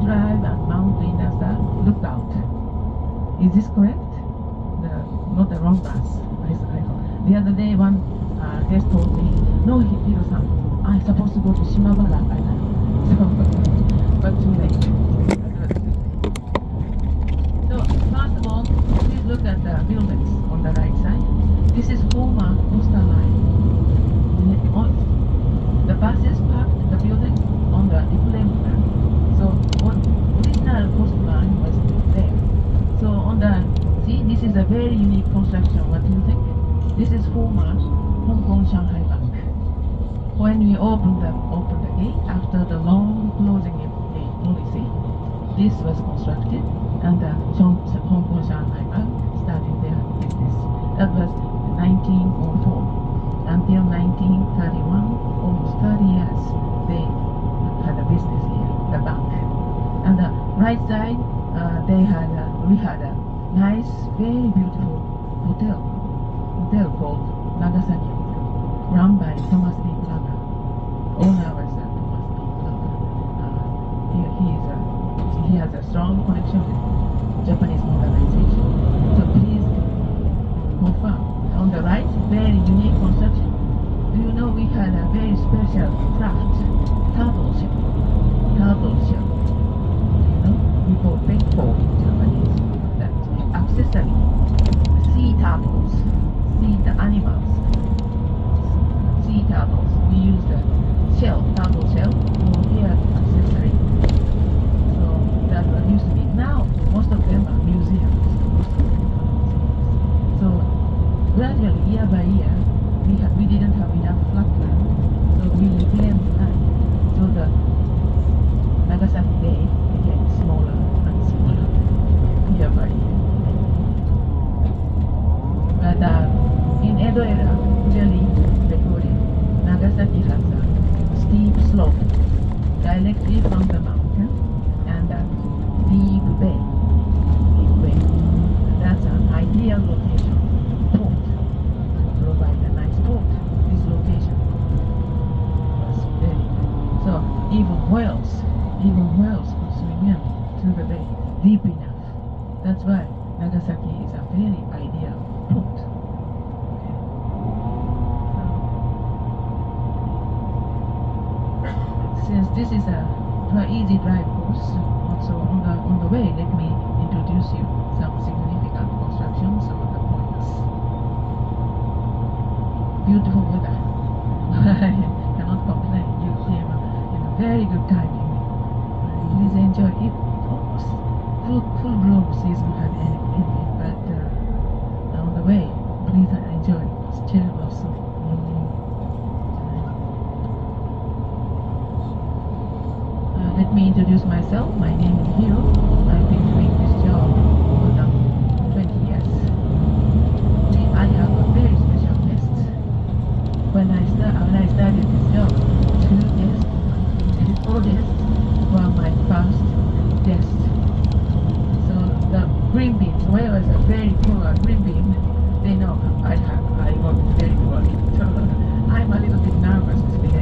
Drive and Mount Inasa Lookout. Is this correct? Not the wrong bus. The other day, one guest told me, no, Hiro-san, I'm supposed to go to Shimabara Island. So, but too late. So, first of all, please look at the buildings on the right side. This is former coastal line. The buses parked the building on the reclaimed land. So, original coastal line was there. So, on the, see, this is a very unique construction. What do you think? This is former Hong Kong Shanghai Bank. When we opened the gate after the long closing policy, this was constructed, and the Hong Kong Shanghai Bank started their business. That was 1904 until 1931, almost 30 years. They had a business here, the bank. And the right side, we had a nice, very beautiful hotel called Nagasaki, run by Thomas B. Plummer. Owner was Thomas B. Plummer. He has a strong connection with Japanese modernization. So please confirm. On the right, very unique construction. Do you know we had a very special craft, turtle shell. You know, we call benko in Japanese. That accessory, sea turtles. See the animals, sea turtles. We use the turtle shell for hair accessory. So that what used to be. Now most of them are museums. So gradually, year by year, we didn't have enough flat land, so we reclaimed land. So the Nagasaki Bay became smaller and smaller year by year. But in Edo era, clearly recorded, Nagasaki has a steep slope directly from the mountain and a deep bay. That's an ideal location. Port. Provide a nice port. This location was very good. So even whales could swim in to the bay deep enough. That's why Nagasaki is a very ideal port. Since this is a easy drive course, also on the way, let me introduce you some significant constructions of the points. Beautiful weather. I cannot complain. You came in a very good timing. Please enjoy it. Almost full bloom season had ended, but on the way, please enjoy. Still also. Let me introduce myself. My name is Hiro. I've been doing this job for 20 years. I have a very special guest. When I started this job, four guests were my first guests. So the green beans, where was a very poor green bean, they know I work very poorly. So I'm a little bit nervous today.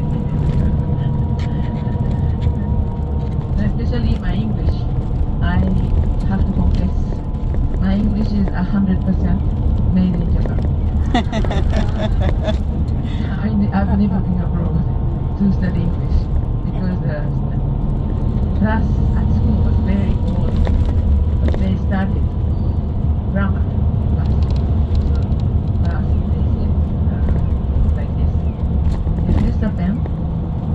Especially my English. I have to confess, my English is 100% made in Japan. I've never been abroad to study English because the class at school was very boring. But they started grammar class. So class they said like this. Is this a pen?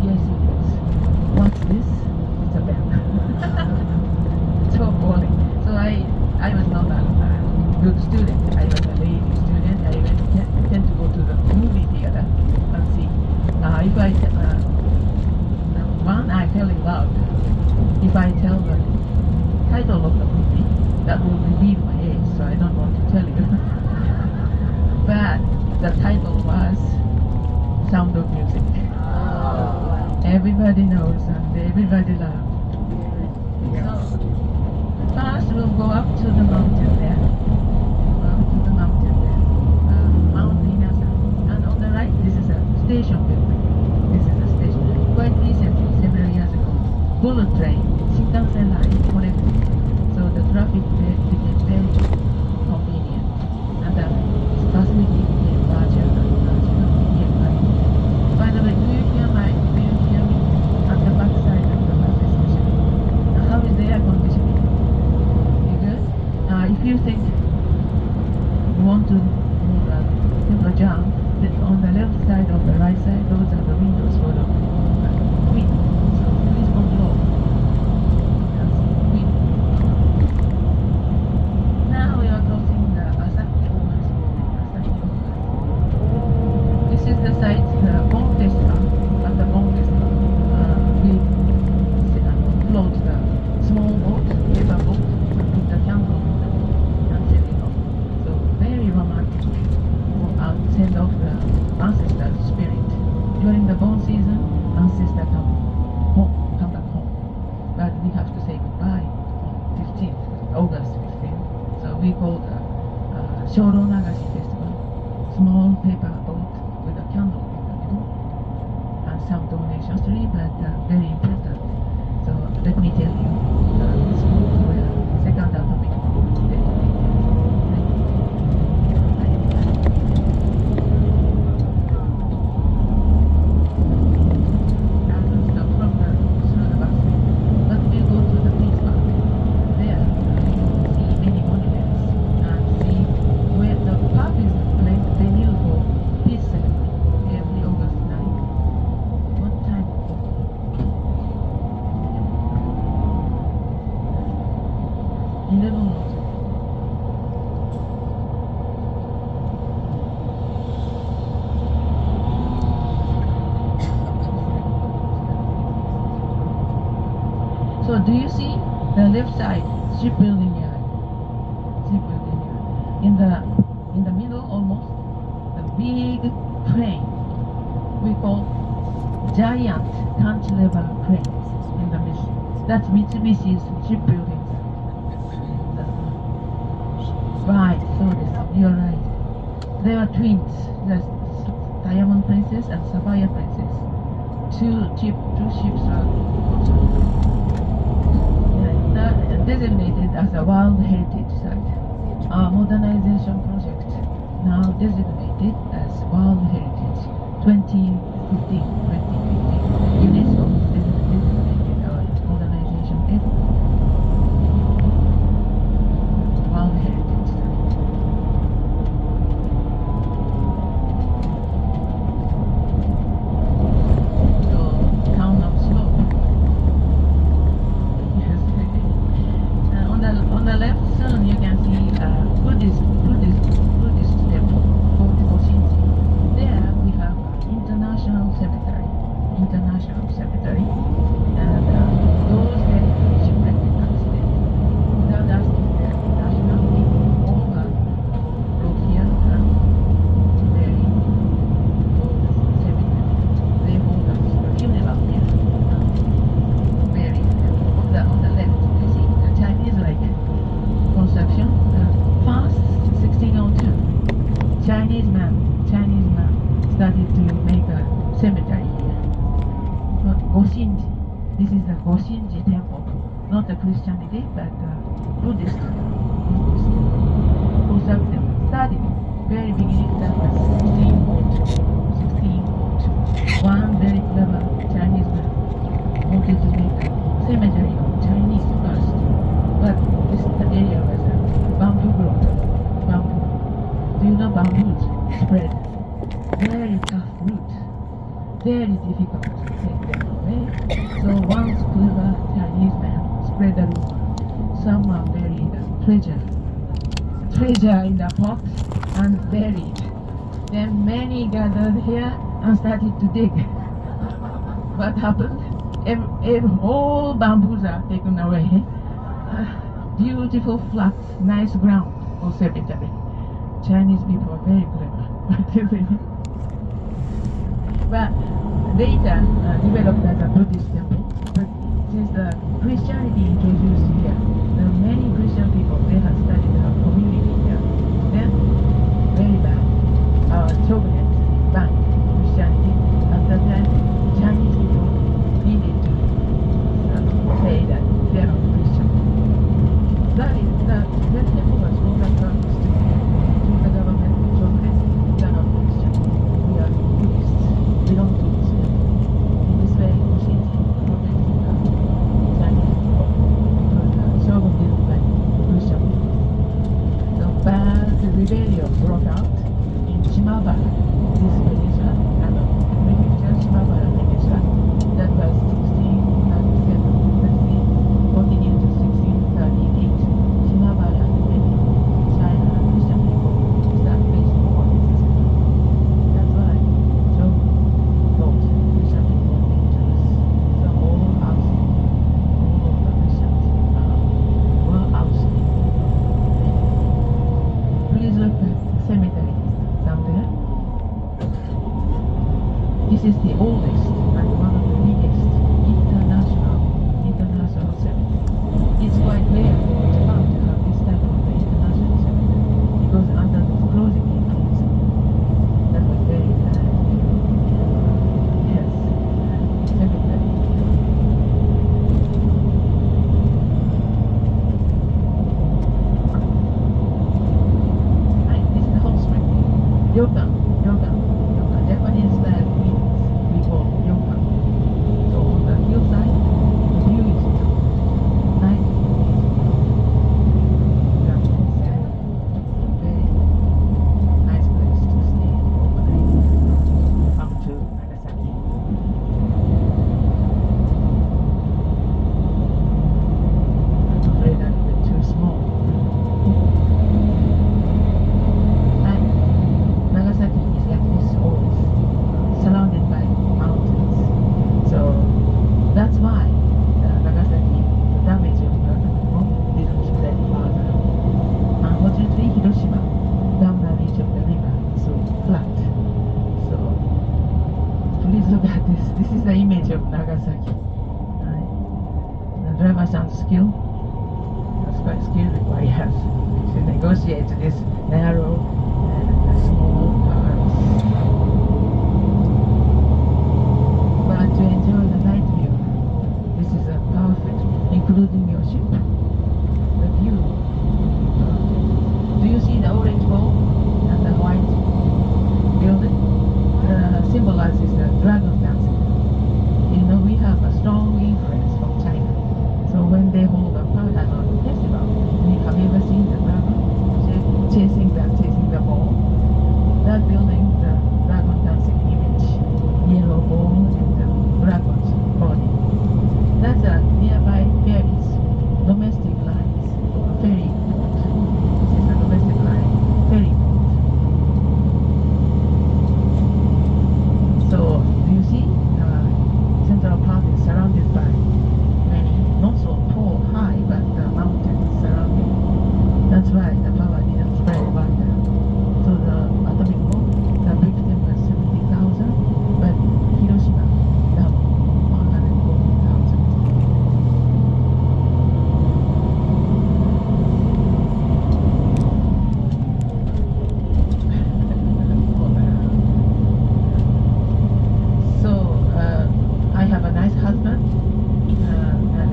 Yes, it is. What's this? It's a pen. So boring. So I was not a good student. I was a lazy student. I tend to go to the movie theater and see. If I one, I fell in love. If I tell the title of the movie, that will reveal my age, so I don't want to tell you. But the title was Sound of Music. Everybody knows and everybody loves. So, first we'll go up to the mountain there. Mount Inasa. And on the right, this is a station building. This is a station. Quite recently, several years ago, bullet train, Shinkansen line you think? You want to have a jump? Then on the left side of the right side, those are the windows for the wind. So please control. That's wind. Now we are crossing the Asaki Ogas. This is the site, the Gonteska. At the Gonteska, we float the small boat, paper boat, with the candle and setting off. So very romantic. Send off the ancestor spirit. During the bone season, ancestor come back home. But we have to say goodbye on 15th, August 15th. So we call the Shoro Nagashi Festival. Small paper boat with a candle in the middle and some donation tree, but very important. So let me tell you, this boat where second atomic bomb detonated. So do you see the left side shipbuilding yard? Shipbuilding yard. In the middle almost, the big crane we call giant cantilever crane in the middle. That's Mitsubishi's shipbuilding. Right, so this, you're right. They are twins. That's Diamond Princess and Sapphire Princess. Two ships are designated as a World Heritage Site. Our modernization project now designated as World Heritage 2015. UNESCO designated our modernization effort. World Heritage Site. So, town of slope. On the left soon you can see Buddhist temple called Goshinji. There we have international cemetery, and those that shipwrecked accident without asking their nationality, all are brought here and buried in the cemetery. They hold us a funeral here and buried them. On the left you see the Chinese like construction. First, 1602, Chinese man started to make a cemetery here. Goshinji. This is the Goshinji temple, not the Christianity, but Buddhist construction. Started very beginning. That was 1602. One very clever Chinese man wanted to make a cemetery of Chinese first, but this area was a bamboo grove. Bamboo. Do you know bamboo spread? Very tough root. Very difficult to take them away. So once clever Chinese man spread the rumor, someone buried a treasure in the pot and buried. Then many gathered here and started to dig. What happened? All bamboos are taken away. Beautiful flat, nice ground for cemetery. Chinese people are very clever. But later developed as a Buddhist temple. But since the Christianity introduced here, there are many Christian people, they have started a community here. Then, very bad. Our chauvinist banned Christianity. At that time, Chinese people needed to say that they are not Christian. That temple was overturned to the government, chauvinist, we are not Christian. We are Buddhists. We don't do this. In this way, Chinese people. driver's skill. That's quite skill required to negotiate this narrow and small cars. But to enjoy the night view, this is a perfect, including your ship. The view will be perfect. Do you see the orange ball and the white building? Symbolizes the dragon dancing. You know, we have a strong influence from China. So when they hold a festival, have you ever seen the dragon chasing the ball? That building, the dragon dancing image, yellow ball and the dragon's body. That's a nearby ferries, domestic lines, ferry port. This is a domestic line, ferry port. So, do you see? Central Park is surrounded by many, not so tall, high, but mountains surrounding. That's why the power didn't spread wider. So the atomic bomb, the victim was 70,000, but Hiroshima, double, 140,000. So I have a nice husband, and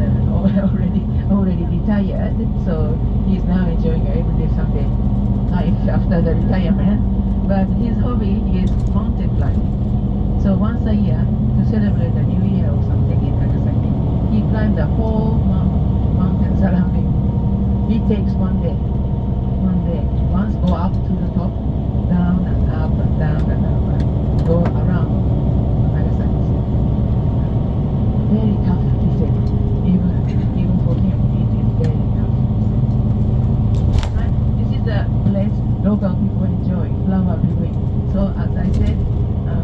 already retired. So he's now enjoying everyday Sunday life after the retirement. But his hobby is mountain climbing. So once a year, to celebrate the New Year or something in Nagasaki, he climbs the whole mountain surrounding. He takes one day. Once go up to the top, down and up and down and up and go around Nagasaki City. Very tough, he said. Even for him, it is very tough. Right? This is the place local people enjoy, flower viewing. So as I said,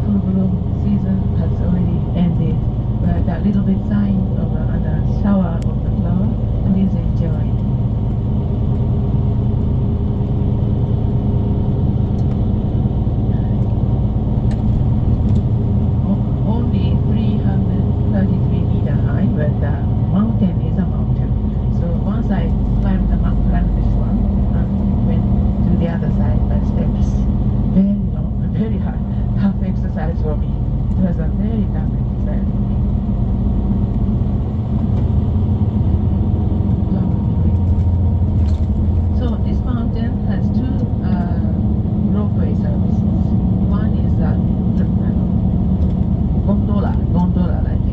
full bloom season has already ended, but a little bit sign of the shower of the flower, please enjoy. Only 333 meter high, but the mountain is a mountain. So once I climbed this one and went to the other side by steps. Very long, very hard, tough exercise for me. It was a very tough exercise for me. So this mountain has two ropeway services. One is gondola like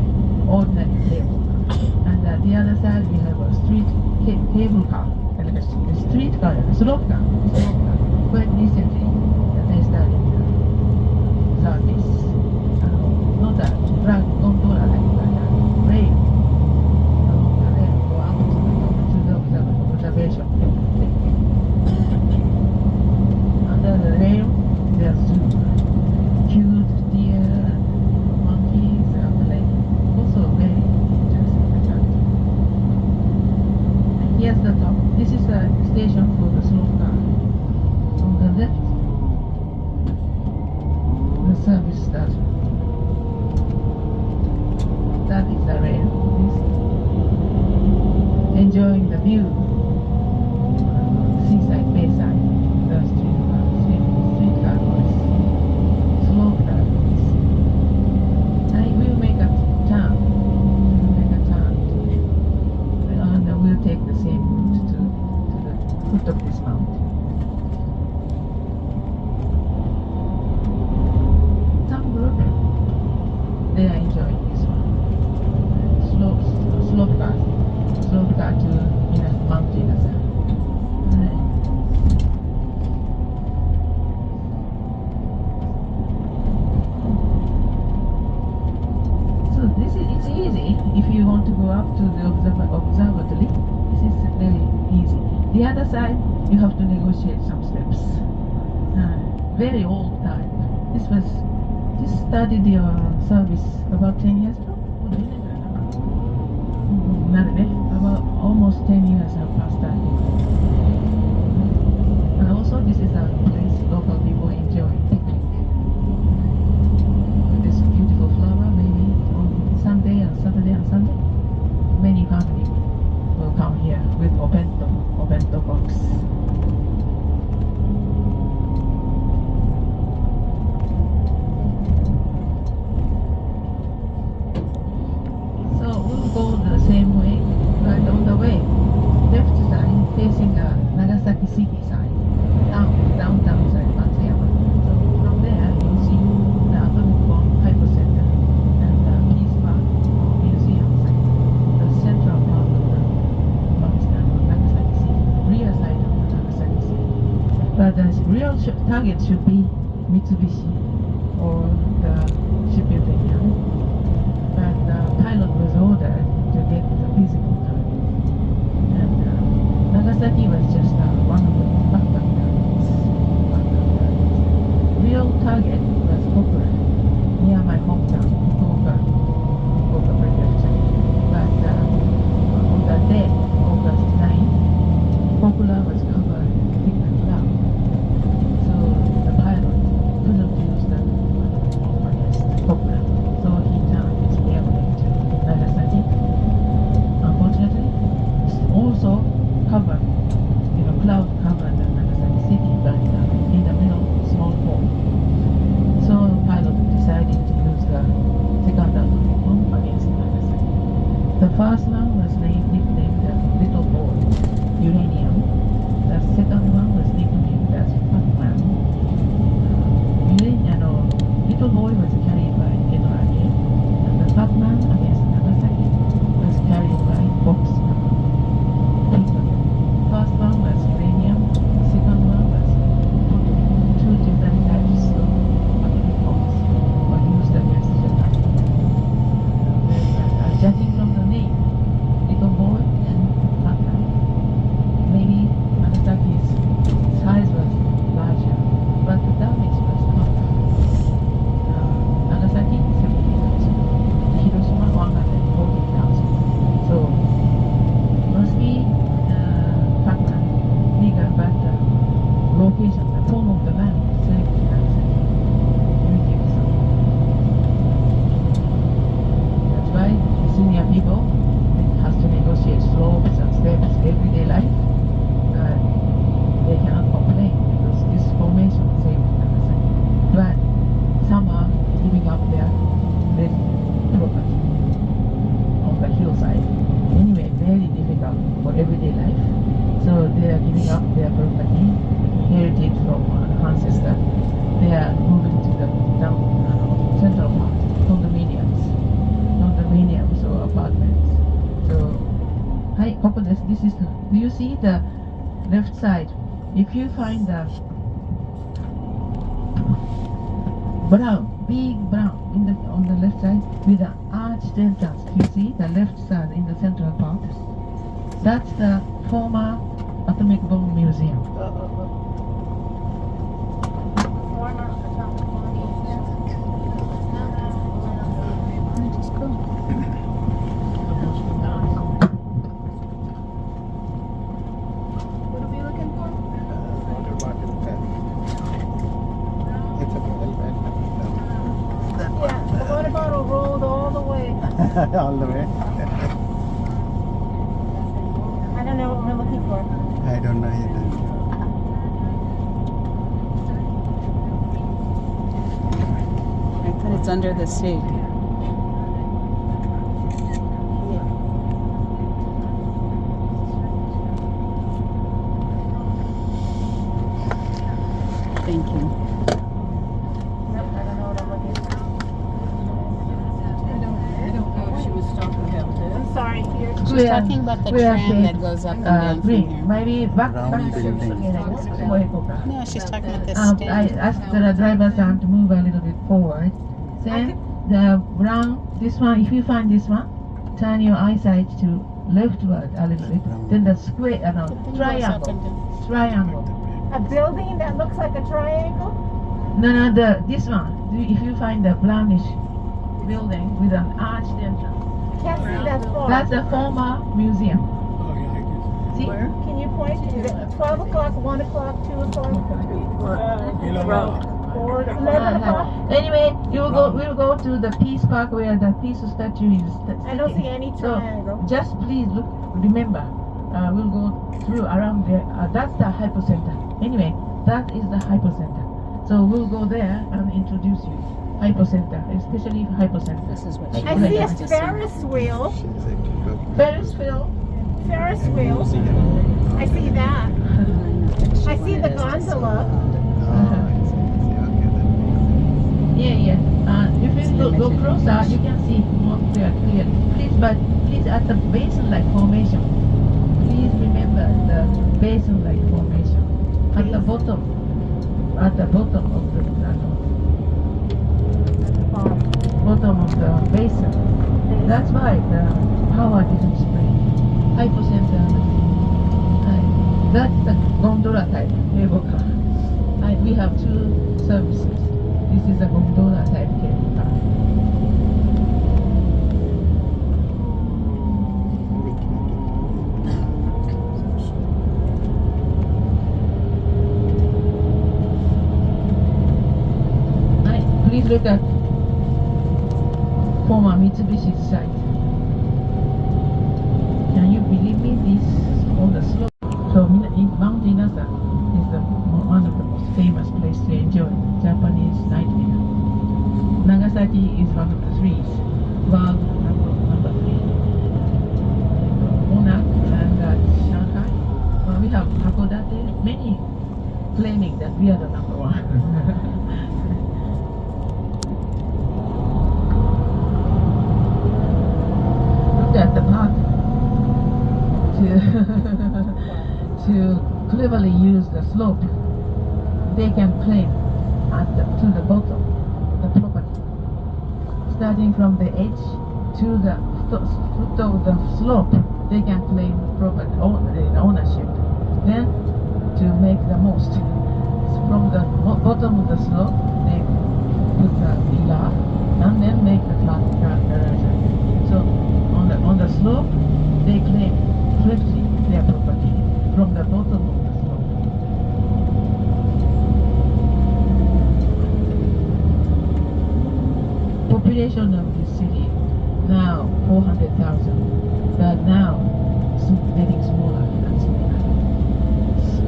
ordinary cable car. And the other side we have a cable car, and a street car, slope car. Quite recently they started service. Not a drag gondola like that, rail. The rail go up to the observation. Under the rail there's cute deer, monkeys, and like also very interesting attraction. And here's the top. This is a station for the slope car. On the left, the service station. That is the rail. Enjoying the view. Seaside, bayside. The street car goes. Slope car goes. And we'll make a turn. And we'll take the same route to the foot of this mountain. Some group, they are enjoying this one. Slope car to mountain as well. So it's easy if you want to go up to the observatory. This is very easy. The other side, you have to negotiate some steps. Very old time. This started your service about 10 years ago. About almost 10 years have passed that. And also this is a place local people enjoy picnic. This beautiful flower, maybe on Sunday and Saturday and Sunday. Many families the real target should be Mitsubishi or the shipbuilding unit. But the pilot was ordered to get the physical target. And Nagasaki was just one of the backup targets. Real target was Kokura, near my hometown, Fukuoka Prefecture. But on that day, August 9th, Kokura was covered thick and cloud. So the pilot couldn't use the against Kokura. So he turned his airplane to Nagasaki. Unfortunately, it's also covered, cloud covered the Nagasaki city, but in the middle, small hole. So the pilot decided to use the second atomic bomb against Nagasaki. The first one was nicknamed the Little Boy, uranium. The second one was nicknamed as Pac-Man. Little Boy was carried by NRA, and the Pac-Man against Nagasaki was carried by Box. First one was uranium, second one was two different types of atomic bombs were used against Japan. Judging from the name, Little Boy and Pac-Man, maybe Nagasaki's size was larger, but the damage was not. Nagasaki 70,000, Hiroshima 140,000. So must be Pac-Man bigger, but the location, the form of the land saved Nagasaki. That's why senior people has to negotiate slopes and steps everyday life. They cannot complain because this formation saved Nagasaki. But some are giving up their property on the hillside. Anyway, very difficult for everyday life. So they are giving up their property, heritage from ancestor. They are moving to the central part, condominiums or apartments. So, hi, this is do you see the left side? If you find the big brown on the left side with an arched entrance, you see the left side in the central part? That's the former atomic bomb museum. What are we looking for? Yeah, the water bottle rolled all the way. All the way. I don't know what we're looking for. I don't know either. I thought it's under the seat. Thank you. Nope, I don't know what I'm looking for. I don't know if she was talking about I'm sorry, here. She's talking about the tram that goes up and down from Green. here. Maybe back Brown building. No, she's talking about this I stand. asked the driver son to move a little bit forward. Then the brown, this one, if you find this one, turn your eyesight to leftward a little bit. Then the square, triangle. A building that looks like a triangle? No, this one. If you find the brownish building with an arched entrance, Can't see that far. that's a former museum. See? Where? Can you point? Is it 12 o'clock, 1 o'clock, 2 o'clock? 4, 11 o'clock? Anyway, we'll go to the Peace Park where the Peace statue is. I don't see any So triangle. just please look, remember, we'll go through around there. That's the hypocenter. Anyway, that is the hypocenter. So we'll go there and introduce you. Hypocenter, especially hypocenter. This is what she I wants see a us to Ferris wheel. Ferris wheel. Ferris wheel. I see that. I see the gondola. Yeah. If you go closer, you can see more clearly. Please at the basin-like formation. Please remember the basin-like formation. At the bottom, at the bottom of the bottom of the basin. That's why the power didn't spread. Hypocenter. That's the gondola type cable car. We have two services. This is a gondola type cable car. Please look at former Mitsubishi site. Can you believe me? This on the slope. So Mount Inasa is one of the most famous places to enjoy Japanese nightmare. Nagasaki is one of the three. World number 3. Onak and Shanghai. We have Hakodate. Many claiming that we are the number 1. At the park to cleverly use the slope, they can claim to the bottom the property, starting from the edge to the foot of the slope. They can claim property ownership. Then to make the most from the bottom of the slope, they put the pillar and then make the flat garage. So on the slope, they claim swiftly their property from the bottom of the slope. Population of this city now 400,000, but now it's getting smaller and smaller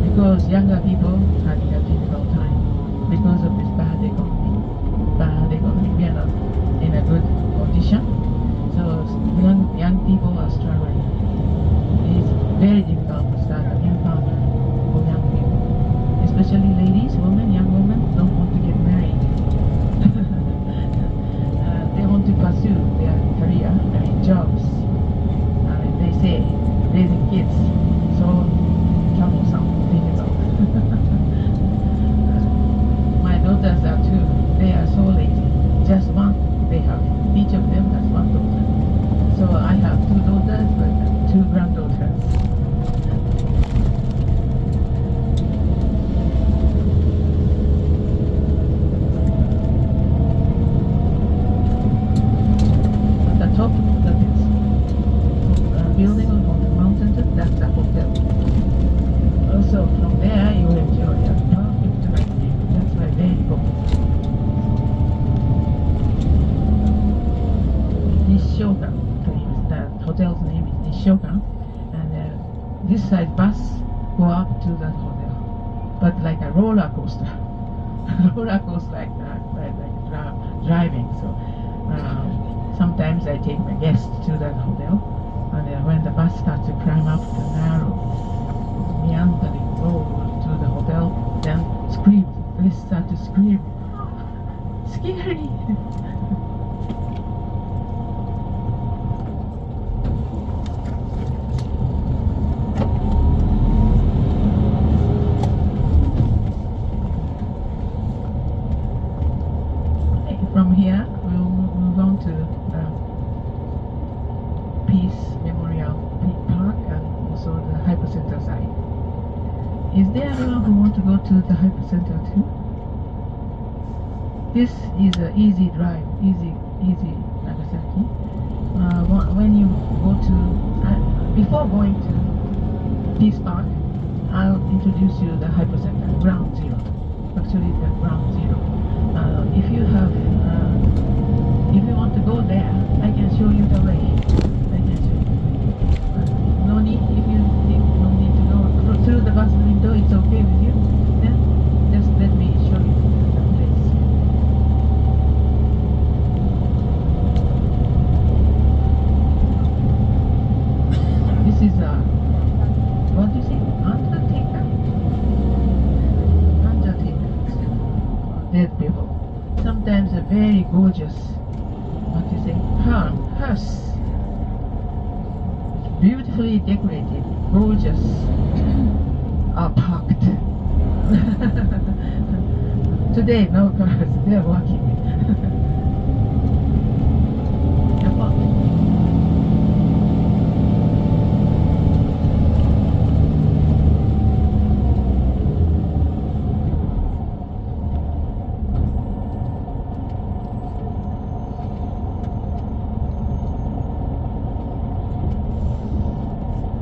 because younger people having a difficult time because of this bad economy. We are not in a good condition. So young people are struggling. It's very difficult to start a new family for young people. Especially ladies, young women don't want to get married. They want to pursue their career, jobs. They say raising kids so troublesome, difficult. My daughters are 2. They are so lazy. Just one they have. Each of them has one daughter. So I have 2 daughters, but 2 granddaughters. At the top of the building on the mountain, that's the hotel. Also from there you will enjoy a perfect night view. That's why very popular. Nishokan. The hotel's name is Nishokan, and this side bus go up to that hotel, but like a roller coaster, like driving. So sometimes I take my guests to that hotel, and when the bus starts to climb up the narrow, meandering road to the hotel, then scream. They start to scream. Scary. From here, we'll move on to Peace Memorial Park and also the Hypercenter side. Is there anyone who wants to go to the Hypercenter too? This is an easy drive, easy Nagasaki. When you go to, before going to Peace Park, I'll introduce you the Hypercenter, ground zero. Actually, the ground zero. If you want to go there, I can show you the way. No need, if you think no need to go through the bus window, it's okay with you, then just let me show you the place. This is what do you say? Undertaker? Dead people. Sometimes a very gorgeous, what do you say, hearse. Beautifully decorated, gorgeous, are parked. Today, no cars. They are working. Japan.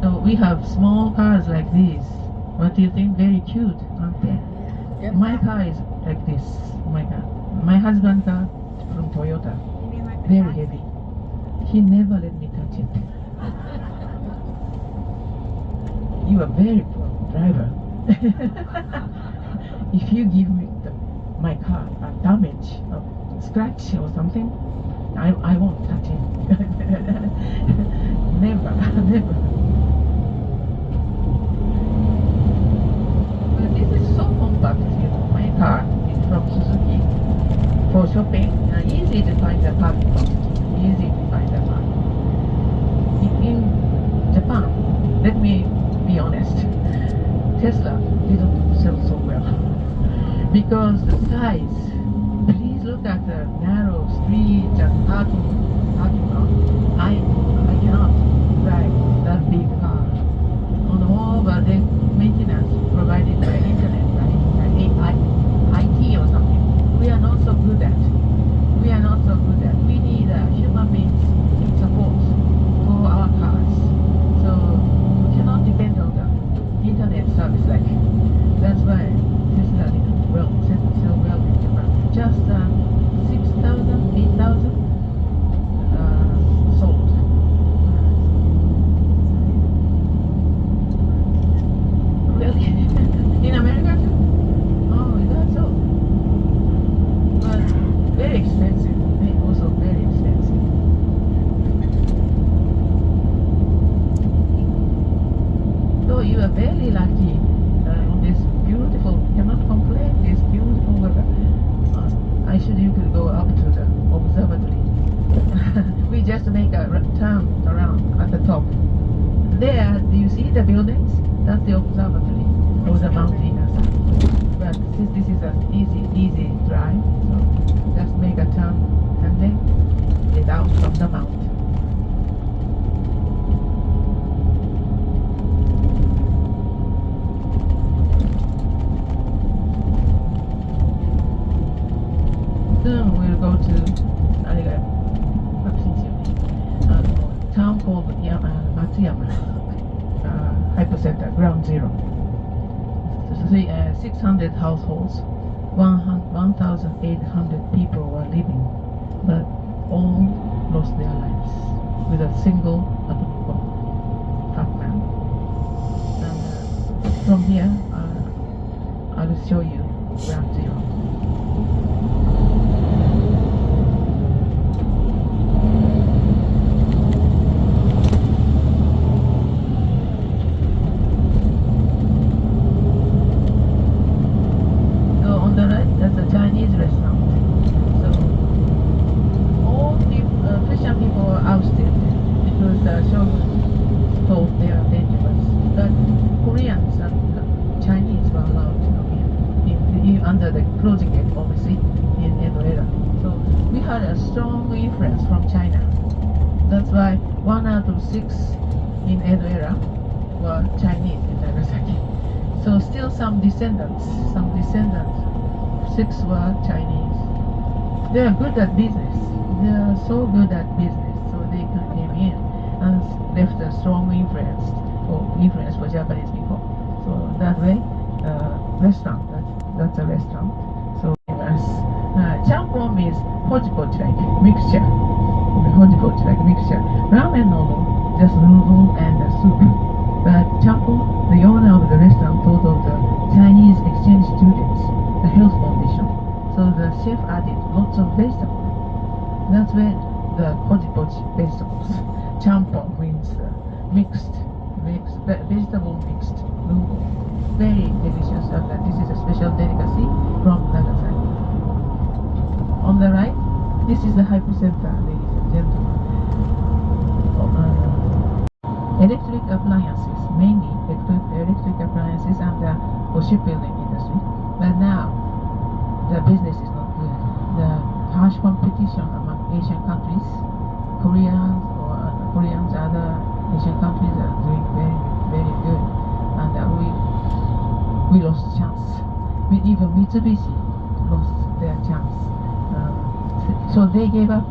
So we have small cars like these. What do you think? Very cute, aren't they? Yep. My car is like this. My car. My husband's car from Toyota. You mean like the Very taxi? heavy. He never let me touch it. You are very poor driver. If you give me my car a damage, a scratch or something, I won't touch it. Never, never. But this is so compact, you know. My car is from Suzuki. For shopping, easy to find the parking lot. Easy to find the park. In Japan, let me be honest, Tesla didn't sell so well because the size. Please look at the narrow street and parking lot. I cannot drive that big car. On all the maintenance provided by internet, right? IT or something. We are not so good at. We are not so good at. We need human beings support for our cars. So we cannot depend on the internet service like it. That's why Tesla didn't sell well in Japan. Just 6,000, 8,000 sold. Really? In America too? Oh, is that so? But very expensive. Also very expensive. So you are very lucky on this beautiful, cannot complain, this beautiful weather. You could go up to the observatory. We just make a turn around at the top. There, do you see the buildings? That's the observatory of the Mount Nagasaki. But since this is an easy drive, so just make a turn and then get out from the mountain. Soon we'll go to town called Matsuyama Hypercenter, ground zero. 600 households, 1,800 people were living, but all lost their lives with a single atomic bomb. Pac-Man. And from here, I will show you ground zero. Chinese restaurant. So all the Christian people were ousted because the shogun thought they are dangerous. But Koreans and Chinese were allowed to come in under the closing gate policy in Edo era. So we had a strong influence from China. That's why 1 out of 6 in Edo era were Chinese in Nagasaki. So still some descendants. 6 were Chinese. They are good at business. They are so good at business, so they came in and left a strong influence for Japanese people. So that way, restaurant. That's a restaurant. So champon means hodgepodge like mixture. Hodgepodge like mixture. Ramen noodle, just noodle and soup. But champon, the owner of the restaurant thought of the Chinese exchange students, the health foundation. So the chef added lots of vegetables. That's where the hodgepodge vegetables. Champon means mixed, vegetable mixed noodle. Very delicious. And this is a special delicacy from Nagasaki. On the right, this is the hypercenter, ladies and gentlemen. Electric appliances, mainly electric appliances and for shipbuilding industry. But now, the countries, Koreans, other Asian countries are doing very, very good, and we lost chance. Even Mitsubishi lost their chance. So they gave up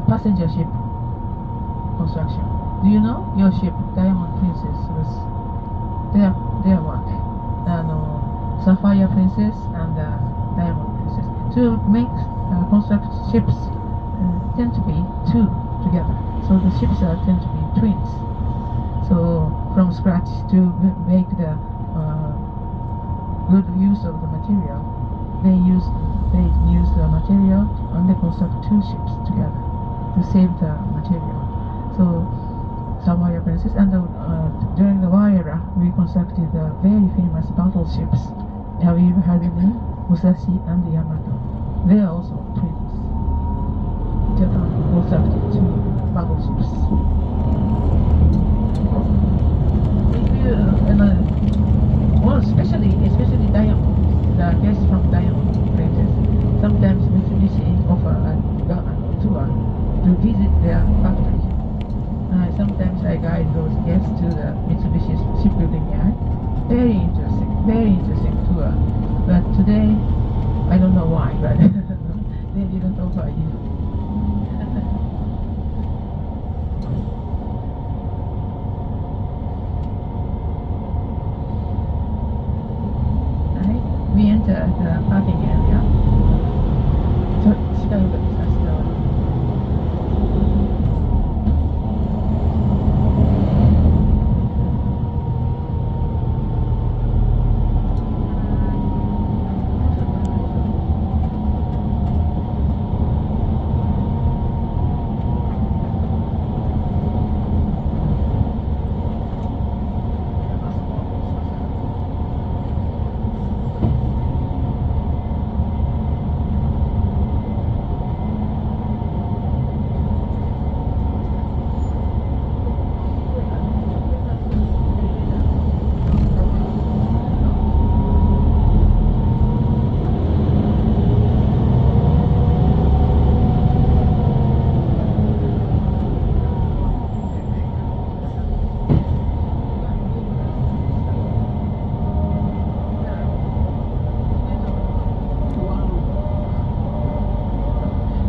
passenger ship construction. Do you know your ship, Diamond Princess, was their work? Sapphire Princess and Diamond Princess. To make construct ships tend to be two together. So the ships tend to be twins. So from scratch to make the good use of the material, they use the material and they construct two ships together to save the material. So Sapphire Princess, and during the war era, we constructed the very famous battleships. Have you ever heard the name? Musashi and Yamato. They are also twins. Japan constructed two battleships. Especially Diamond, the guests from Diamond Princess. Sometimes Mitsubishi offer a tour to visit their factory. Sometimes I guide those guests to the Mitsubishi shipbuilding yard. Very interesting tour. But today, I don't know why, but they didn't offer you. We enter the parking area. So, 近いことさせております。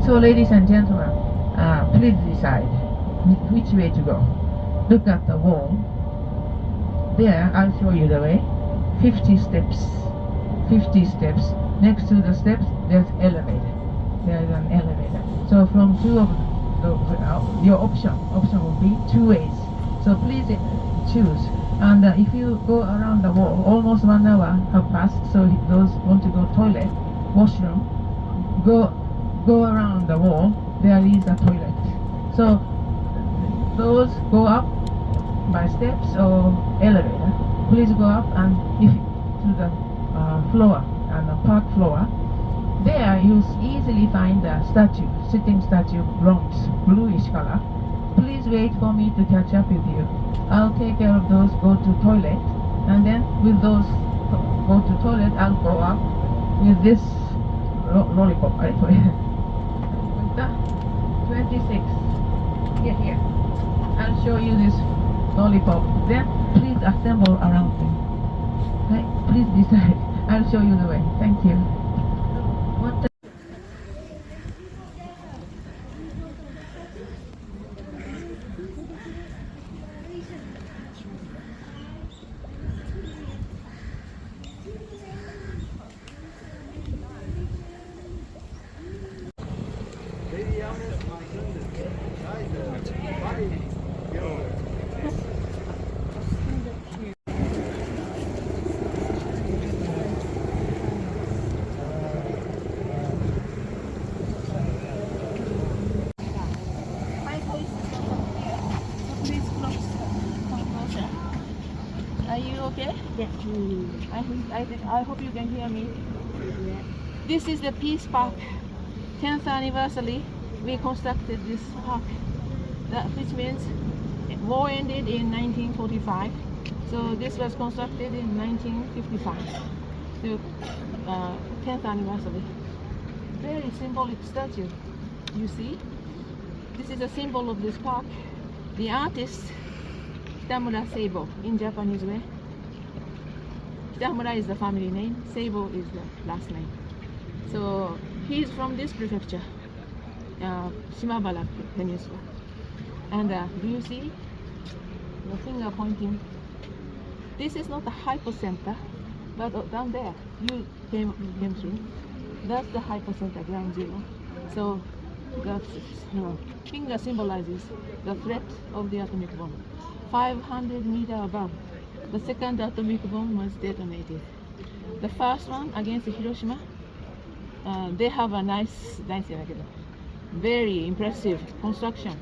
So, ladies and gentlemen, please decide which way to go. Look at the wall. There, I'll show you the way. 50 steps. 50 steps. Next to the steps, there's elevator. There is an elevator. So, from two of your option will be two ways. So, please choose. And if you go around the wall, almost 1 hour have passed. So, those want to go toilet, washroom, go around the wall, there is a toilet. So those go up by steps or elevator. Please go up and to the floor and the park floor. There you easily find the statue, sitting statue, bronze, bluish color. Please wait for me to catch up with you. I'll take care of those, go to toilet, and then with those go to toilet, I'll go up with this lollipop. 26. Here. I'll show you this lollipop. Then please assemble around me. Okay? Please decide. I'll show you the way. Thank you. What Are you okay? Yes. I hope you can hear me. This is the Peace Park. 10th anniversary. We constructed this park. Which means war ended in 1945. So this was constructed in 1955. So 10th anniversary. Very symbolic statue. You see? this is a symbol of this park. The artist Kitamura Seibo in Japanese way. Kitamura is the family name, Seibo is the last name. So he is from this prefecture, Shimabara Peninsula. And do you see the finger pointing? This is not the hypocenter, but down there you came through. That's the hypocenter, ground zero. So the finger symbolizes the threat of the atomic bomb. 500 meters above, the second atomic bomb was detonated. The first one against Hiroshima, they have a nice, very impressive construction.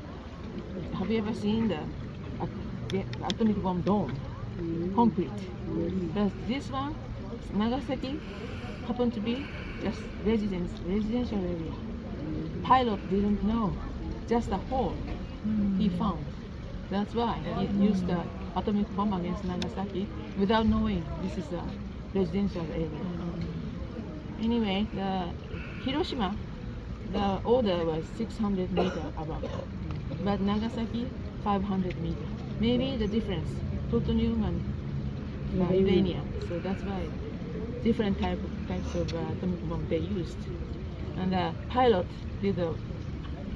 Have you ever seen the atomic bomb dome? Concrete. But this one, Nagasaki, happened to be just residential area. Pilot didn't know, just a hole he found. That's why he used the atomic bomb against Nagasaki without knowing this is a residential area. Anyway, the Hiroshima, the order was 600 meters above, but Nagasaki 500 meters. Maybe the difference, plutonium and uranium. So that's why different types of atomic bomb they used. And the pilot did a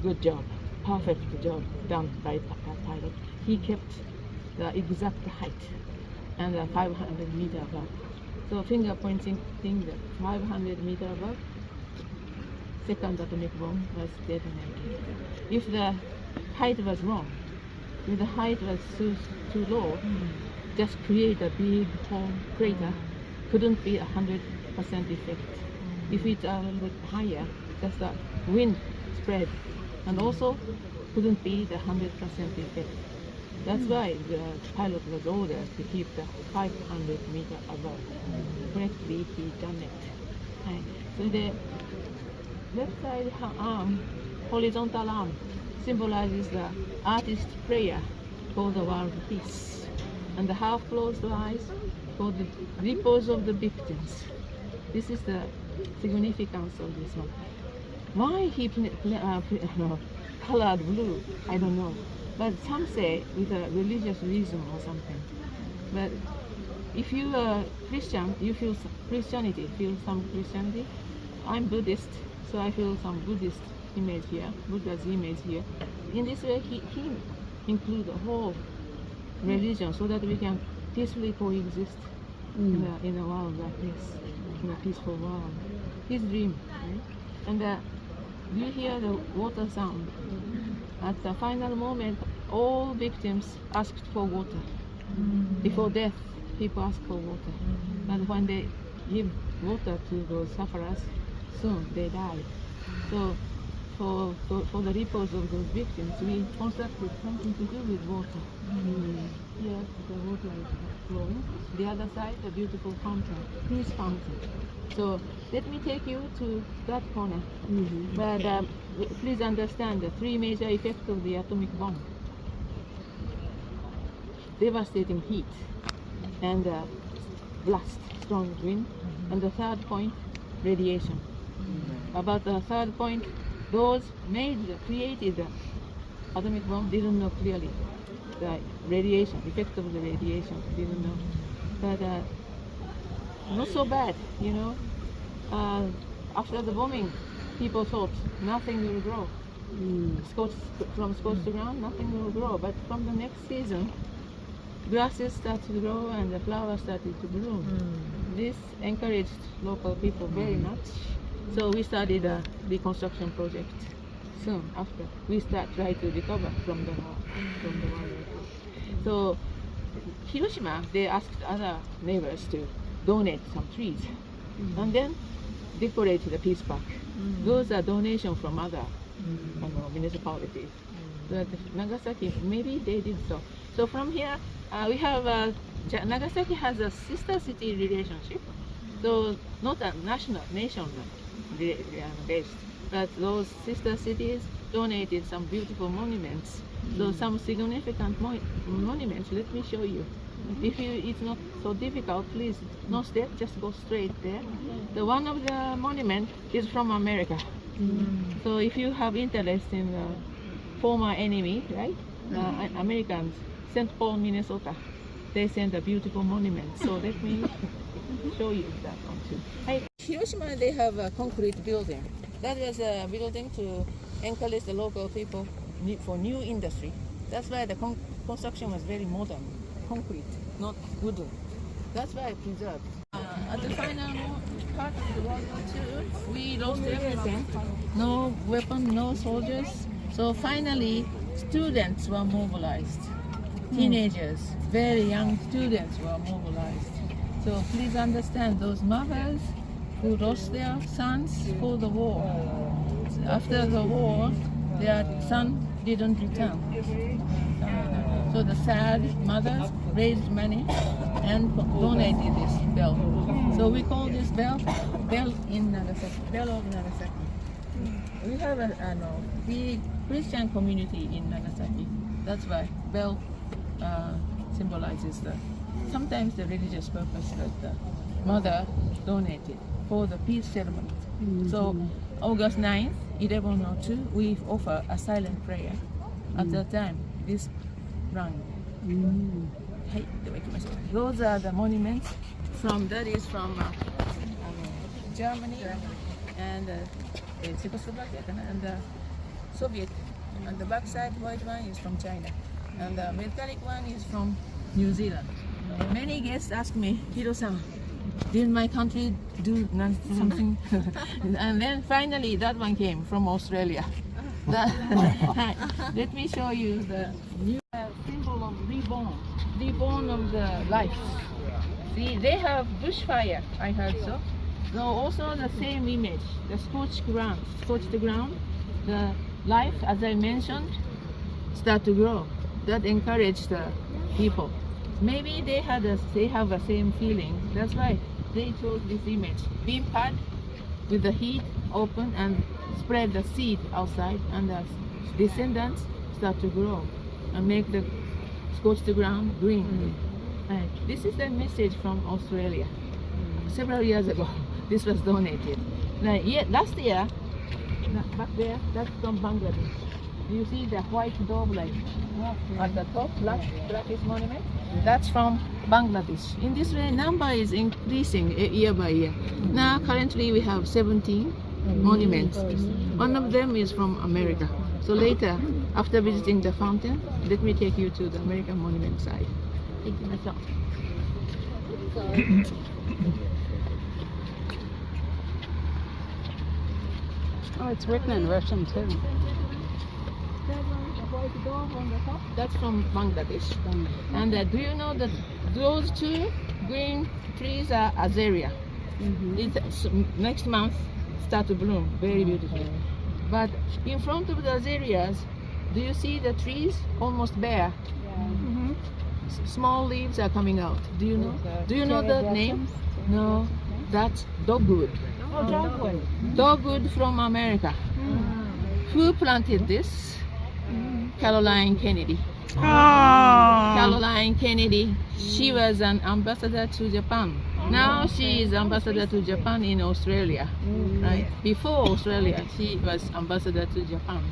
good job, perfect job done by pilot. He kept the exact height and 500 meters above. So finger pointing thing that 500 meters above, second atomic bomb was detonated. If the height was wrong, if the height was too low, just create a big hole crater, couldn't be 100% effect. If it's a little bit higher, just the wind spread, and also couldn't be the 100% effect. That's why the pilot was ordered to keep the 500 meters above. Correctly, he done it. Right. So the left side arm, horizontal arm, symbolizes the artist's prayer for the world peace, and the half-closed eyes for the repose of the victims. This is the significance of this one. Why he colored blue, I don't know. But some say with a religious reason or something. But if you are Christian, you feel Christianity, some Christianity. I'm Buddhist, so I feel some Buddhist image here, Buddha's image here. In this way, he include the whole religion so that we can peacefully coexist in a world like this, in a peaceful world. His dream, right? And you hear the water sound. At the final moment, all victims asked for water. Before death, people ask for water. And when they give water to those sufferers, soon they die. So for the repose of those victims, we constructed something to do with water. Here, the water is flowing. The other side, a beautiful fountain, peace fountain. So let me take you to that corner. But please understand the three major effects of the atomic bomb. Devastating heat and blast, strong wind. And the third point, radiation. About the third point, those created the atomic bomb didn't know clearly the radiation, effect of the radiation, didn't know. But not so bad, you know. After the bombing, people thought nothing will grow. From scorched ground, nothing will grow. But from the next season, grasses started to grow and the flowers started to bloom. This encouraged local people very much. So we started a reconstruction project soon after. We try to recover from the war. So Hiroshima, they asked other neighbors to donate some trees and then decorate the peace park. Those are donations from other municipalities. But Nagasaki, maybe they did so. So from here, we have Nagasaki has a sister city relationship. So not a nation based, but those sister cities donated some beautiful monuments. So some significant monuments. Let me show you. If it's not so difficult, please, no step, just go straight there. The one of the monument is from America. So if you have interest in former enemy, right? Americans, St. Paul, Minnesota. They sent a beautiful monument. So let me show you that one too. Hiroshima, they have a concrete building. That was a building to encourage the local people for new industry. That's why the construction was very modern, concrete, not wooden. That's why I preserved. At the final part of the World War II, we lost everything. No weapon, no soldiers. So finally, students were mobilized. Teenagers, very young students were mobilized. So please understand those mothers who lost their sons for the war. After the war, their son didn't return. So the sad mothers raised money and donated this bell. So we call this bell in Nagasaki, bell of Nagasaki. We have a big Christian community in Nagasaki. That's why bell symbolizes sometimes the religious purpose that the mother donated for the peace ceremony. So August 9th, 1102, we offer a silent prayer. At that time, this rang. Those are the monuments that is from Germany and Czechoslovakia and Soviet. And the backside white one is from China. And the metallic one is from New Zealand. Many guests ask me, Hiro-san, did my country do something? And then finally that one came from Australia. Let me show you the new symbol of reborn of the life. See, they have bushfire, I heard so. So also the same image, the scorched ground, the life, as I mentioned, start to grow. That encouraged the people. Maybe they have the same feeling. That's why they chose this image. Bean pad with the heat open and spread the seed outside, and the descendants start to grow and make the scorched ground green. Right. This is the message from Australia. Several years ago, this was donated. Now, last year, back there, that's from Bangladesh. You see the white dome like at the top, blackish monument? That's from Bangladesh. In this way, number is increasing year by year. Now, currently, we have 17 monuments. One of them is from America. So later, after visiting the fountain, let me take you to the American monument side. Thank you, myself. Oh, it's written in Russian too. That one, the white dome on the top, that's from Bangladesh. And do you know that those two green trees are azalea? It's, next month start to bloom very beautifully. But in front of the azaleas, do you see the trees almost bare? Small leaves are coming out. Do you know? Do you know the name? No, that's dogwood. Oh, dogwood. Dogwood from America. Who planted this? Caroline Kennedy. Caroline Kennedy, she was an ambassador to Japan. Now she is ambassador to Japan in Australia. Right? Before Australia, she was ambassador to Japan.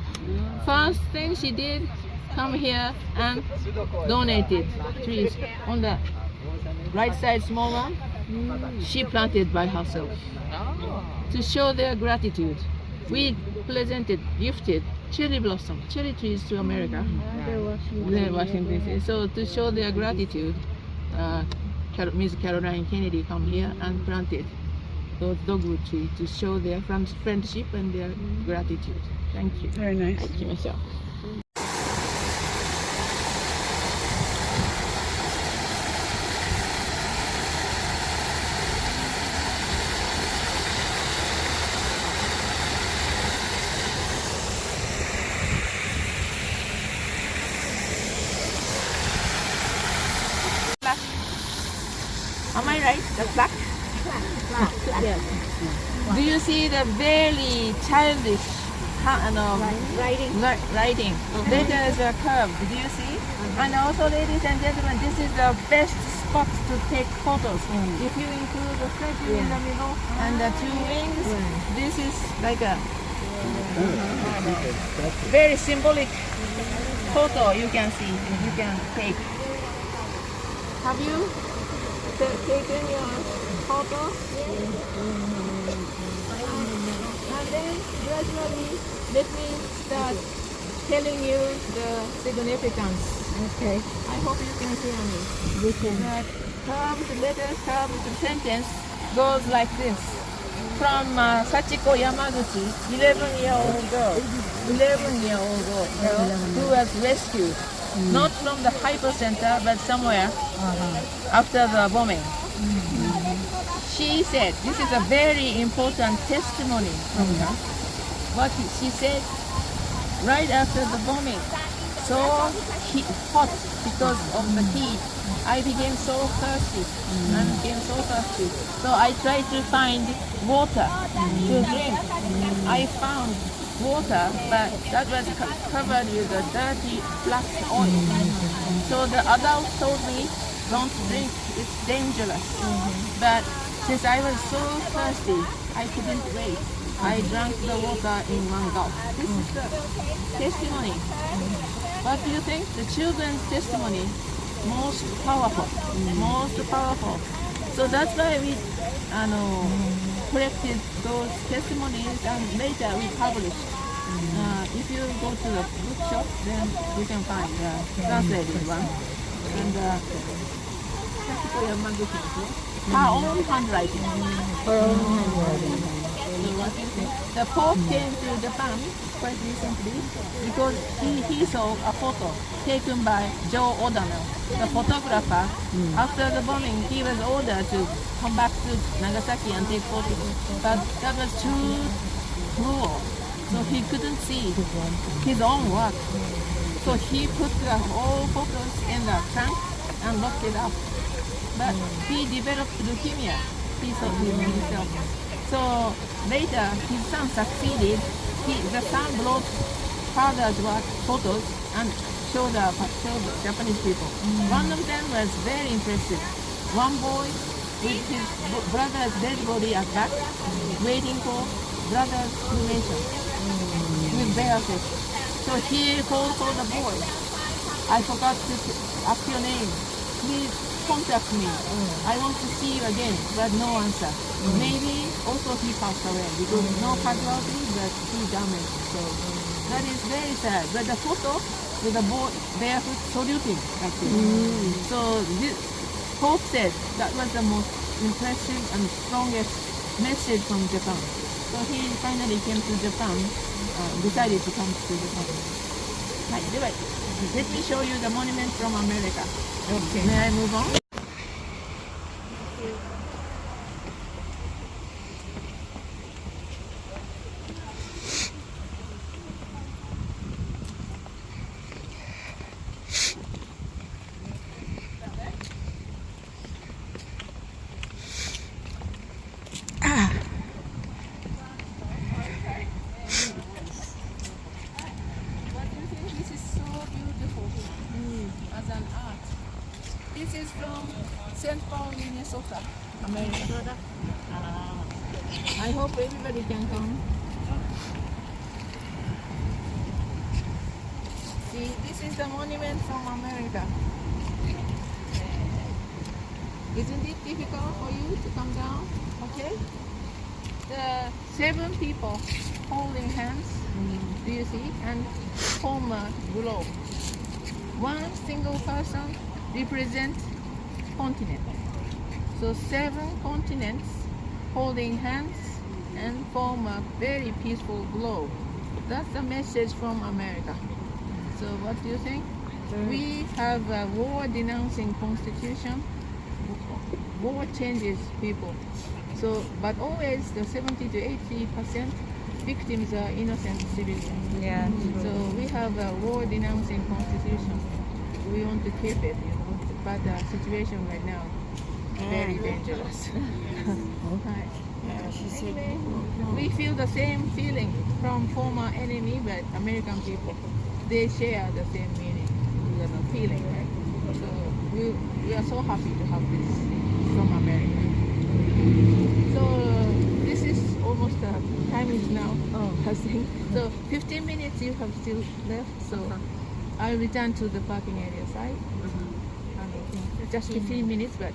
First thing she did, come here and donated trees. On the right side, small one, she planted by herself to show their gratitude. We gifted cherry trees to America. They're Washington DC. So to show their gratitude, Ms. Caroline Kennedy come here and planted those dogwood trees to show their friendship and their gratitude. Thank you. Very nice. Thank you, Michelle. Am I right? The black? Yes. Do you see the very childish writing? Later is a curve. Do you see? And also, ladies and gentlemen, this is the best spot to take photos. If you include the statue in the middle and the two wings, this is like a Very symbolic photo you can see, you can take. Have you taken your photo? And then gradually let me start telling you the significance. Okay. I hope you can hear me. We can. That curved letter, curved sentence goes like this. From Sachiko Yamaguchi, 11-year-old girl, who was rescued, not from the hypercenter, but somewhere after the bombing. She said, this is a very important testimony from her. What she said, right after the bombing, so hot because of the heat, I became so thirsty and became so thirsty. So I tried to find water to drink. I found water, but that was covered with a dirty black oil. So the adults told me, don't drink, it's dangerous. But since I was so thirsty, I couldn't wait. I drank the water in one gulp. This is the testimony. What do you think? The children's testimony, most powerful. So that's why we collected those testimonies and later we published. If you go to the bookshop, then you can find the translated one. And her own handwriting. The Pope came to Japan quite recently because he saw a photo taken by Joe O'Donnell, the photographer. After the bombing, he was ordered to come back to Nagasaki and take photos, but that was too cruel, so he couldn't see his own work. So he put the whole photos in the trunk and locked it up. But he developed leukemia, he saw himself. So later, his son succeeded. The son brought father's work photos and showed the Japanese people. One of them was very impressive. One boy with his brother's dead body at back, waiting for brother's cremation with bare face. So he called for the boy. I forgot to ask your name. Please contact me. I want to see you again, but no answer. Maybe also he passed away because no casualty, but he damaged. So that is very sad. But the photo with the boy barefoot saluting like this. So this Pope said that was the most impressive and strongest message from Japan. So he finally came to Japan, decided to come to Japan. Let me show you the monument from America. Okay. May I move on? This is from St. Paul, Minnesota, America. I hope everybody can come. See, this is the monument from America. Isn't it difficult for you to come down? Okay? The 7 people holding hands, do you see? And form a globe. One single person represents continent. So 7 continents holding hands and form a very peaceful globe. That's the message from America. So what do you think? We have a war-denouncing constitution. War changes people. So, but always the 70 to 80% victims are innocent citizens. Yeah. So we have a war-denouncing constitution. We want to keep it, but the situation right now very dangerous. Right. Anyway, we feel the same feeling from former enemy, but American people, they share the same meaning, feeling, right? So we are so happy to have this from America. So this is almost time is now. I think 15 minutes you have still left, so I'll return to the parking area side. And just 15 minutes, but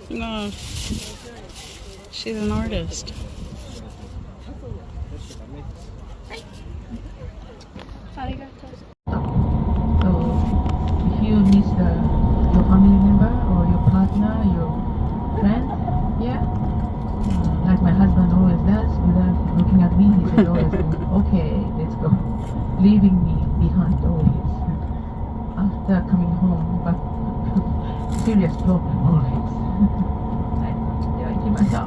No, she's an artist. So if you miss your family member or your partner, your friend, yeah, like my husband always does, without looking at me, he says always, okay, let's go, leaving me behind always. After coming home, but serious problem always. Yeah, 行きましょう.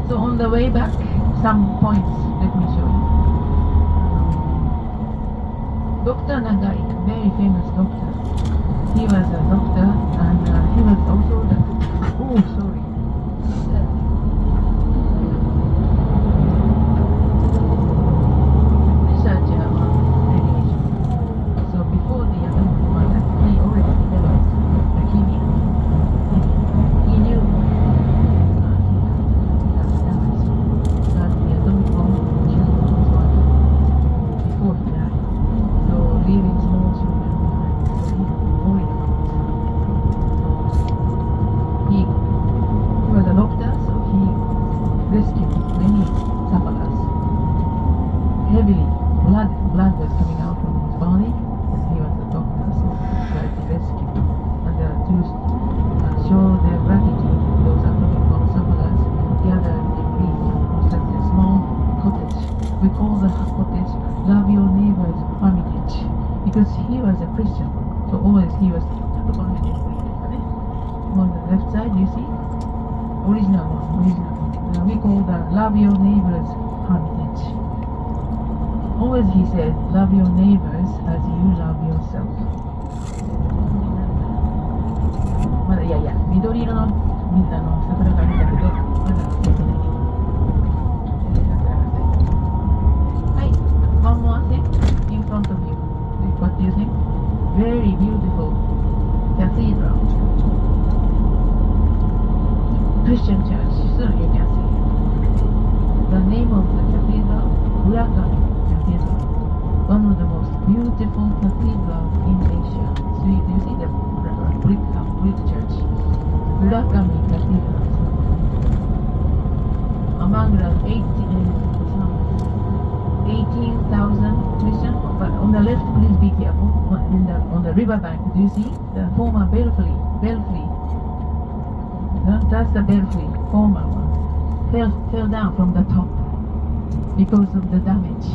So on the way back, some points, let me show you. Dr. Nagai, very famous doctor. He was a doctor and he was also the, oh sorry. Researcher on radiation. So before the atomic bomb, he already developed leukemia. He knew he had damage, but the atomic bomb killed his wife before he died. So leaving small children behind, so he worried about it. He was a doctor, so he rescued many sufferers. Heavily, blood was coming out from his body. He was a doctor, so he tried to rescue. And to show their gratitude, those atomic bomb sufferers gathered debris and constructed a small cottage. We call the cottage Love Your Neighbor's Hermitage because he was a Christian. So always he was on the left side, you see? Original one. We call the Love Your Neighbor's Hermitage. Always he said, love your neighbors as you love yourself. まだいやいや、緑色の桜が見たけど、まだ咲いてない。はい、one more thing in front of you. What do you think? Very beautiful cathedral. Christian church. Soon you can see. The name of the cathedral, Nagasaki Cathedral. One of the most beautiful cathedrals in Asia. So you see the brick church. Nagasaki Cathedral. Among the 18,000 Christians, but on the left, please be careful. On the riverbank, do you see the former belfry? That's the belfry, former one. Fell down from the top because of the damage.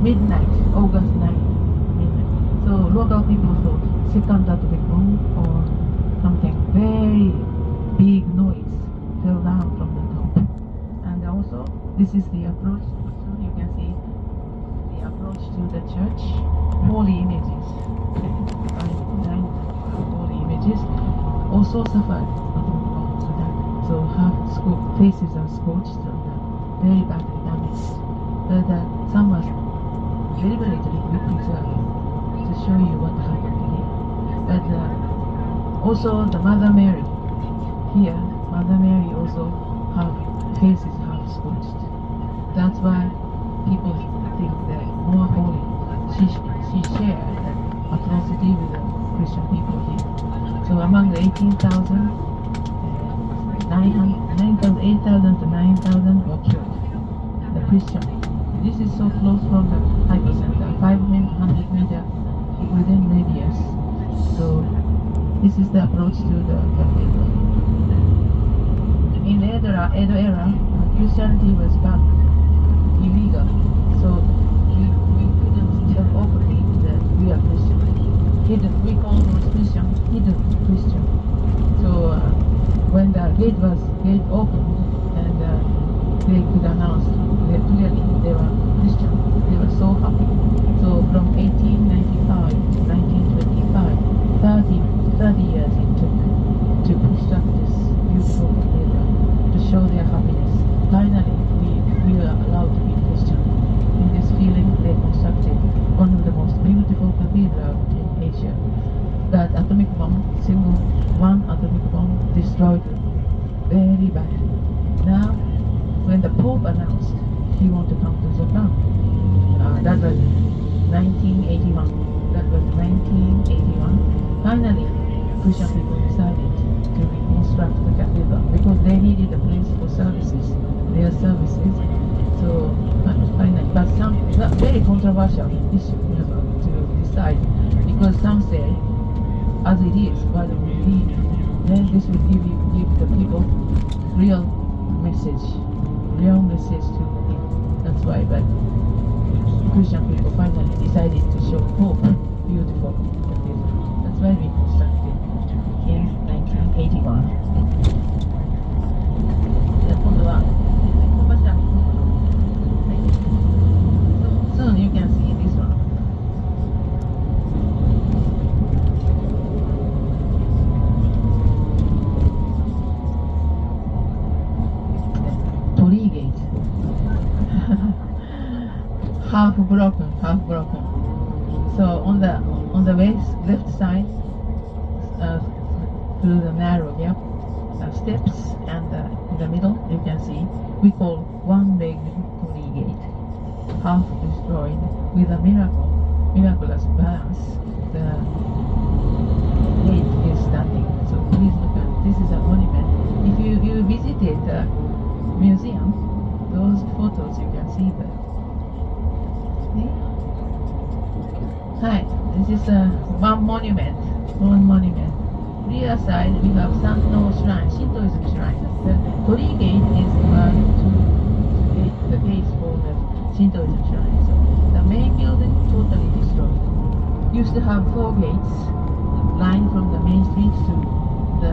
Midnight, August 9, midnight. So local people thought second atomic bomb or something. Very big noise fell down from the top. And also, this is the approach. So you can see the approach to the church. Holy images. Holy images also suffered atomic bombs. So half faces are scorched and very badly damaged. But some was deliberately preserved to show you what happened here. But also the Mother Mary here, Mother Mary also have faces half scorched. That's why people think that more holy. She shared that atrocity with the Christian people here. So among the 18,000, 8,000 to 9,000 were killed. The Christian. This is so close from the hypocenter, 500 meter within radius. So this is the approach to the cathedral. in Edo era, Christianity was banned, illegal. So we couldn't tell openly that we are Christian. Hidden, we call those Christian hidden Christian. So when the gate opened and they could announce that clearly they were Christian, they were so happy. So from 1895 to 1925, 30 years it took to construct this beautiful cathedral to show their happiness. Finally, we were allowed to be Christian. In this feeling, they constructed one of the most beautiful cathedrals in Asia. That atomic bomb, one atomic bomb destroyed it very bad. Now, when the Pope announced he wanted to come to Japan, that was 1981. That was 1981. Finally, Christian people decided to reconstruct the cathedral because they needed a place for services, their services. So finally, but some very controversial issue to decide because some say, as it is, why don't we leave? Then this will give the people real message to the people. That's why, but Christian people finally decided to show Pope beautiful cathedral. That's why we constructed in 1981. で今度は小柱に行くの。はい。Soon you can see this one. Torii gate. half broken. So on the left side, through the narrow gap, steps, and in the middle you can see we call one big torii gate, half destroyed with a miraculous balance. The gate is standing. So please look at this is a monument. If you visited the museum, those photos you can see there. See? Hi, this is one monument. Rear side we have Santo Shrine, Shintoism Shrine. The Torii Gate is the gate for the Shintoism Shrine. So the main building totally destroyed. Used to have 4 gates lined from the main street to the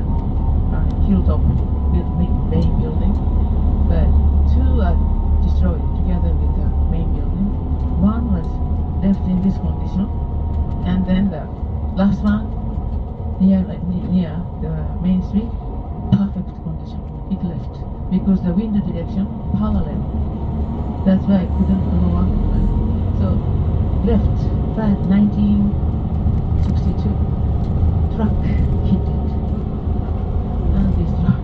hilltop main building, but 2 are destroyed together with the main building. 1 was left in this condition, and then the last one near the main street, perfect condition. It left because the wind direction parallel. That's why it couldn't go up. So left, but 1962 truck hit it, and this truck.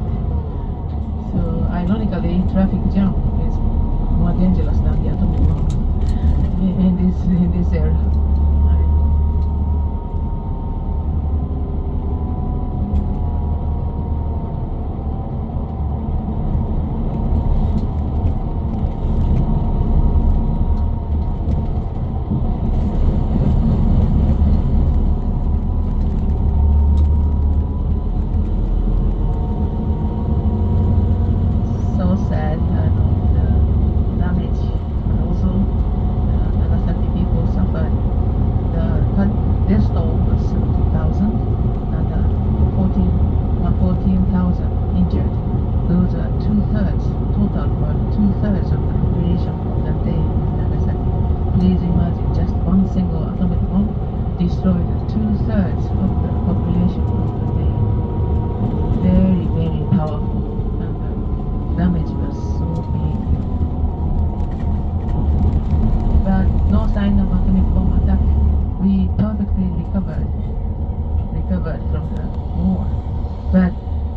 So ironically, traffic jam is more dangerous than the atomic bomb in this area. So sad, the damage, and also Nagasaki people suffered. Their toll was 70,000 and 14,000 injured. Those are 2/3 total for 2/3 of the population of that day in Nagasaki. Please imagine just one single atomic bomb destroyed 2/3 of the population of the day. Very, very powerful, and the damage was so big. But no sign of atomic bomb attack. We perfectly recovered from the war. But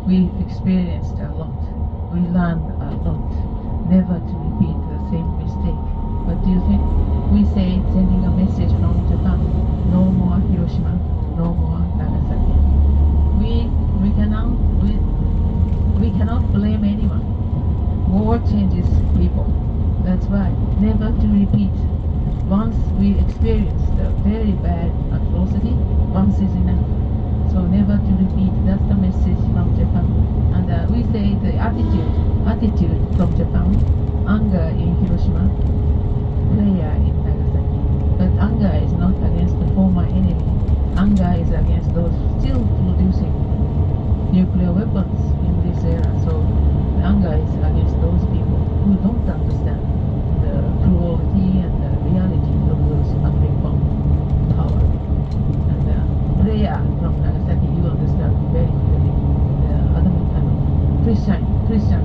we experienced a lot. We learned a lot. Never to repeat the same mistake. What do you think? We say sending a message from Japan. No more Hiroshima. No more Nagasaki. We cannot blame anyone. War changes people. That's why never to repeat. Once we experienced a very bad atrocity, once is enough. So So never to repeat. That's the message from Japan. And we say the attitude from Japan. Anger in Hiroshima, prayer in Nagasaki. But anger is not against the former enemy. Anger is against those still producing nuclear weapons in this era. So anger is against those people who don't understand the cruelty and the reality of those atomic bomb power. And prayer from Nagasaki, you understand very clearly. The Christian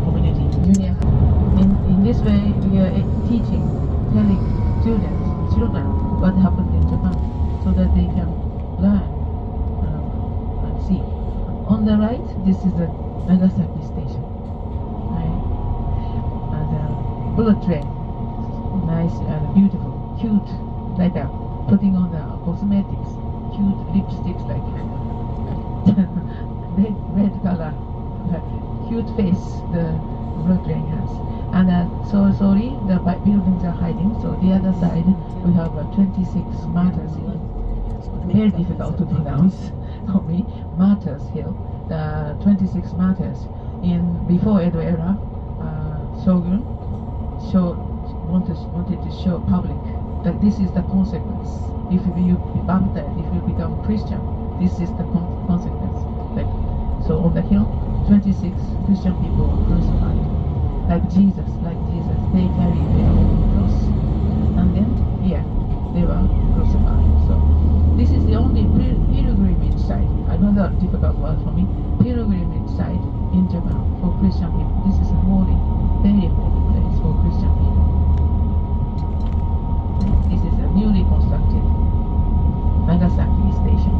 community, junior high. In this way, we are teaching, telling children, what happened in Japan, so that they can learn and see. On the right, this is the Nagasaki station, right? And bullet train, nice and beautiful, cute, like putting on the cosmetics, cute lipsticks like red color, cute face the bullet train has. And so sorry, the buildings are hiding. So the other side, we have 26 martyrs hill. Very difficult to pronounce for me. Martyrs hill. The 26 martyrs in before Edo era. Shogun wanted to show public that this is the consequence. If you baptize, if you become Christian, this is the consequence. Like, so on the hill, 26 Christian people were crucified. Like Jesus, they carry their own cross, and then here they were crucified. So this is the only pilgrimage site. Another difficult word for me. Pilgrimage site in Japan for Christian people. This is a holy, very holy place for Christian people. This is a newly constructed Nagasaki station.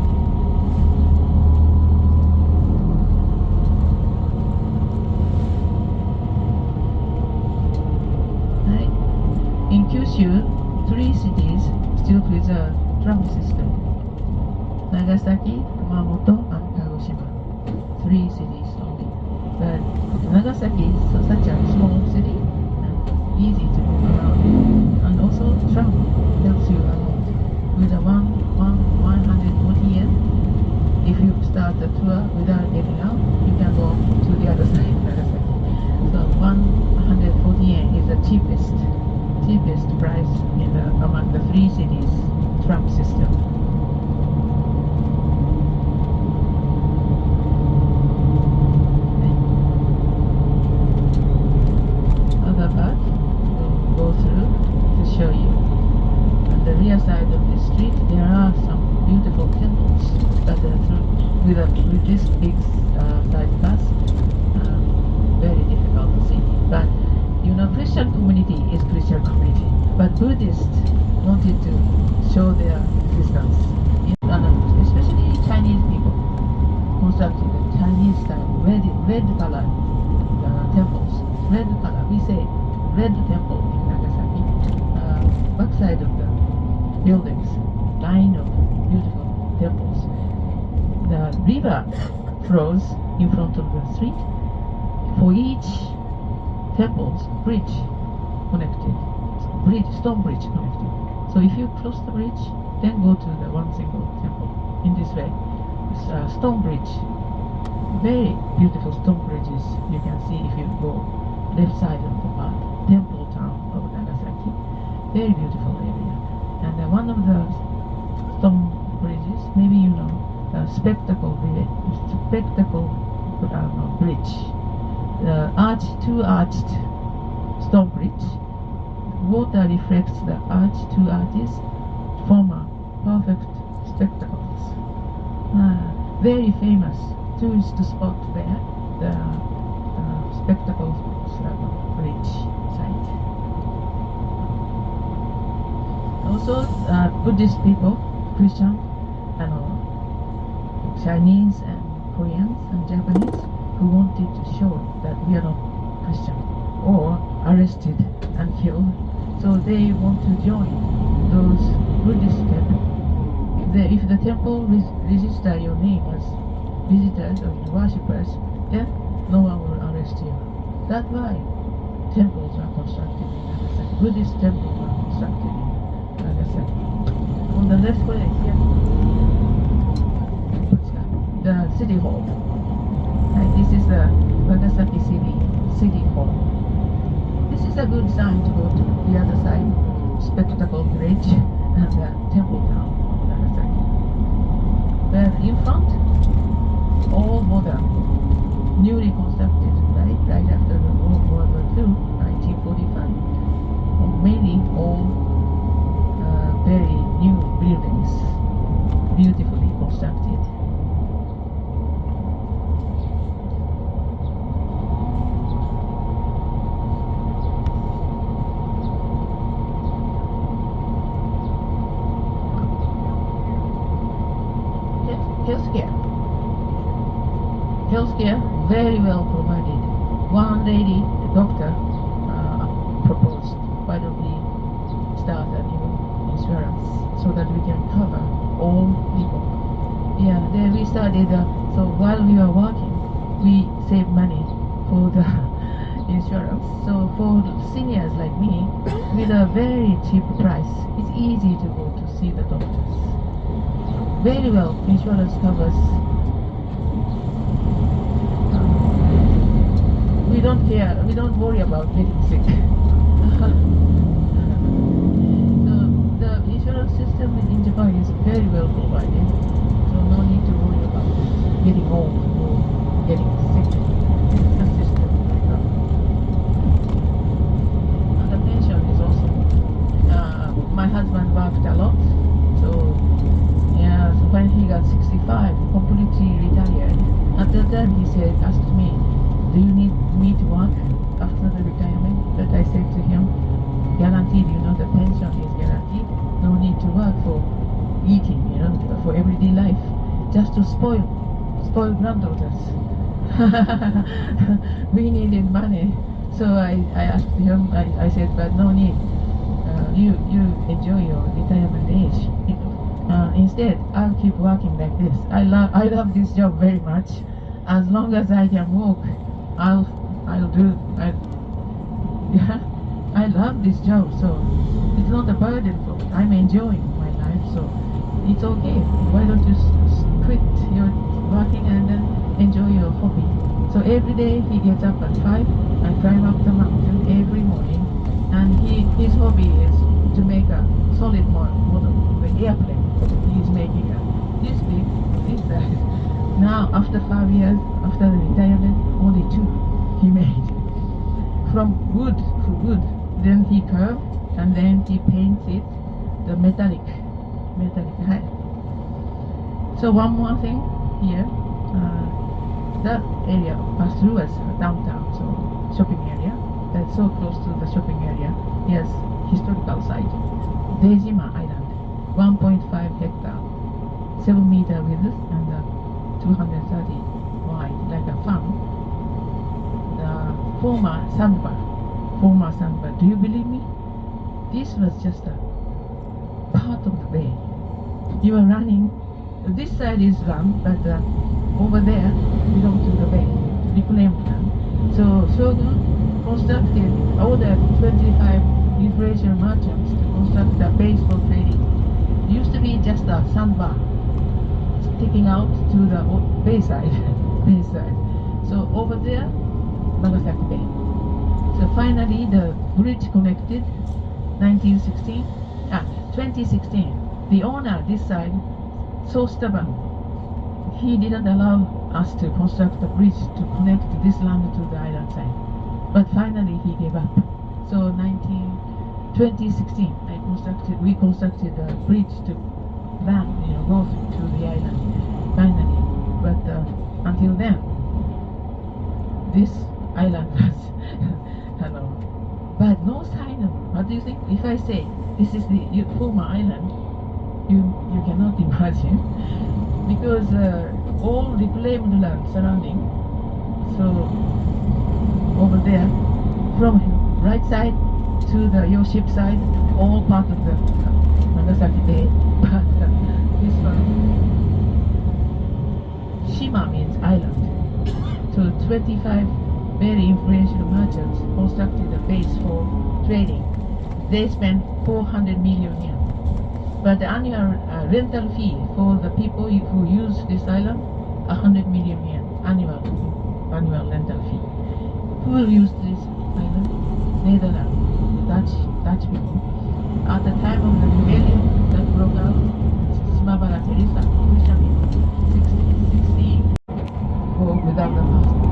In Kyushu, 3 cities still preserve tram system. Nagasaki, Kumamoto, and Kagoshima. 3 cities only. But Nagasaki is such a small city and easy to move around. And also tram helps you a lot. With a 140 yen, if you start the tour without getting out, you can go to the other side of Nagasaki. So 140 yen is the cheapest price in among the 3 cities tram system. Other part we'll go through to show you. On the rear side of the street there are some beautiful temples that are with this big size bus, very difficult to see. But you know, Christian community is Christian community, but Buddhists wanted to show their existence. Especially Chinese people constructed the Chinese style, red color temples. Red color, we say red temple in Nagasaki. Backside of the buildings, line of beautiful temples. The river flows in front of the street. For each temples, bridge connected, stone bridge connected. So if you cross the bridge, then go to the one single temple. In this way, stone bridge, very beautiful stone bridges you can see if you go left side of the path. Temple town of Nagasaki, very beautiful area. And one of the stone bridges, maybe you know, spectacle bridge. The two-arched stone bridge. Water reflects the two arches, form a perfect spectacles. Very famous tourist spot there, the spectacle bridge site. Also, Buddhist people, Christian, and Chinese and Koreans and Japanese who wanted to show that we are not Christian or arrested and killed. So they want to join those Buddhist temples. If the temple register your name as visitors or worshippers, then no one will arrest you. That's why temples are constructed in Nagasaki. Buddhist temples are constructed in Nagasaki. On the left way, here. City Hall. Right, this is the Nagasaki City Hall. This is a good sign to go to the other side, Spectacle Bridge and the Temple Town, Nagasaki. But in front, all modern, newly constructed, right after the World War II, 1945. Mainly all very new buildings, beautifully constructed. Healthcare very well provided. One lady, the doctor, proposed, why don't we start a new insurance so that we can cover all people. Yeah, then we started, so while we were working, we saved money for the insurance. So for seniors like me, with a very cheap price, it's easy to go to see the doctors. Very well, insurance covers. We don't care, we don't worry about getting sick. The insurance system in Japan is very well provided, so no need to worry about getting old or getting sick. The system like that. And the pension is also. My husband worked a lot, so yeah. So when he got 65, completely retired. At that time, asked me, "Do you need me to work after the retirement?" But I said to him, "Guaranteed, the pension is guaranteed. No need to work for eating, for everyday life. Just to spoil granddaughters." We needed money. So I asked him, I said, "But no need. You enjoy your retirement age. Instead, I'll keep working like this. I love this job very much. As long as I can walk, I'll do. I love this job, so it's not a burden for me. I'm enjoying my life, so it's okay. Why don't you quit your working and then enjoy your hobby?" So every day he gets up at 5 and climb up the mountain every morning, and his hobby is to make a solid model of the airplane. He's making this big, this size. Now after 5 years, after the retirement, only 2 he made. From wood to wood. Then he curved and then he paints it the metallic height. So one more thing here, that area passed through as downtown, so shopping area. That's so close to the shopping area. Yes, historical site. Dejima Island, 1.5 hectare, 7 meter width and 230 wide, like a farm. The former sandbar. Do you believe me? This was just a part of the bay. You are running. This side is run, but over there belongs to the bay, reclaimed land. So Shogun constructed ordered 25 recreational merchants to construct a base for trading. It used to be just a sandbar sticking out to the bayside. So over there, Nagasaki Bay. So finally the bridge connected 2016. The owner this side, so stubborn, he didn't allow us to construct the bridge to connect this land to the island side. But finally he gave up. So 2016 we constructed a bridge to land, go to the island finally. But until then, this island was but no sign of. What do you think? If I say this is the former island, you cannot imagine, because all reclaimed land surrounding. So over there, from right side to your ship side, all part of the Nagasaki Bay. But this one, Shima means island. So 25 very influential merchants constructed a base for trading. They spent 400 million yen. But the annual rental fee for the people who use this island, 100 million yen annual rental fee. Who will use this island? Netherlands, Dutch people. At the time of the rebellion that broke out, Shimabara Teresa, fishermen, 16 go without the passport.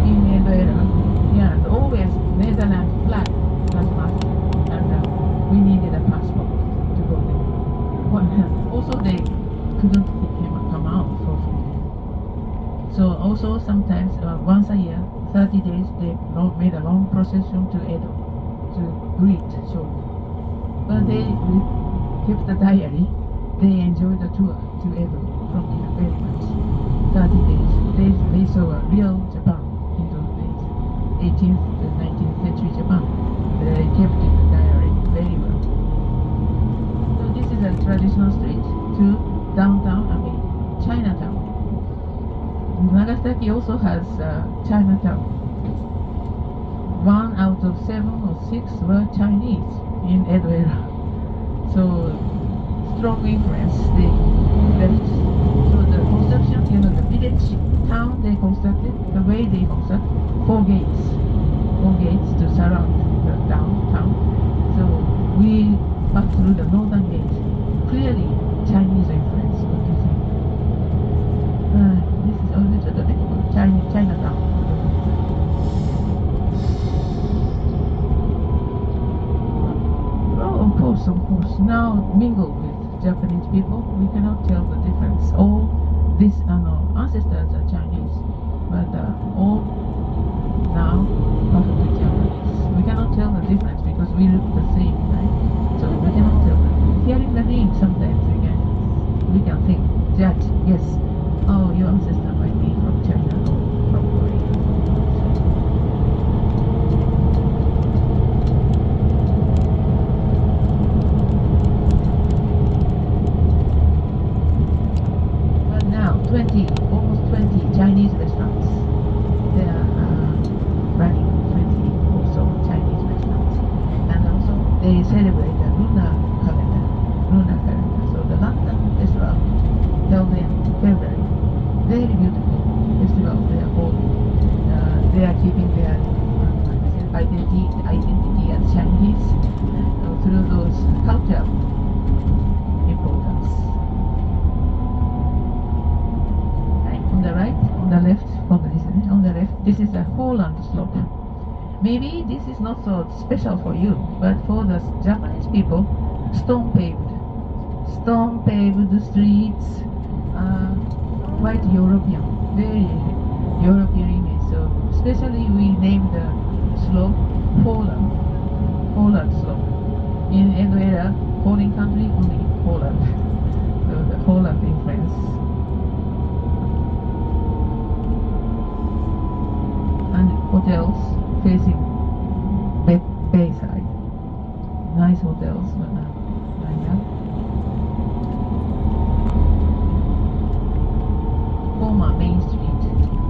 In Edo era, yeah, and always Netherlands flag plus passport, and we needed a passport to go there. Also, they couldn't come out for free. So also sometimes once a year, 30 days, they made a long procession to Edo to greet Shogun. But they kept the diary. They enjoyed the tour to Edo from here very much. 30 days. They saw a real Japan in those days. 18th to 19th century Japan. They kept in the diary very well. So this is a traditional street to downtown, Chinatown. Nagasaki also has Chinatown. 1 out of 7 or 6 were Chinese in Edo era. So strong influence they left. So the construction, the village, town they constructed, the way they construct, 4 gates to surround the downtown. So we passed through the northern gate. Clearly Chinese influence. What do you think? This is only to the Chinatown. Oh, of course. Now mingle with Japanese people, we cannot tell the difference. All these ancestors are Chinese, but all now perfectly Japanese. We cannot tell the difference because we look the same, right? So we cannot tell. Hearing the name, sometimes we can think, judge, yes, oh, your ancestor might be from China or from Korea. But now, almost 20 Chinese restaurants. They are running 20 or so Chinese restaurants. And also, they celebrate the lunar calendar. So the London festival held in February. Very beautiful festival they are holding. They are keeping their identity as Chinese through those cultural importance. Right, on the right, on the left, on the left, this is a Holland slope. Maybe this is not so special for you, but for the Japanese people, stone paved streets, quite European, very European image. So especially we named the slope Holland slope. In Edo era, foreign country only Holland. So the Holland influence. And hotels facing bayside. Nice hotels, like that. Former Main Street,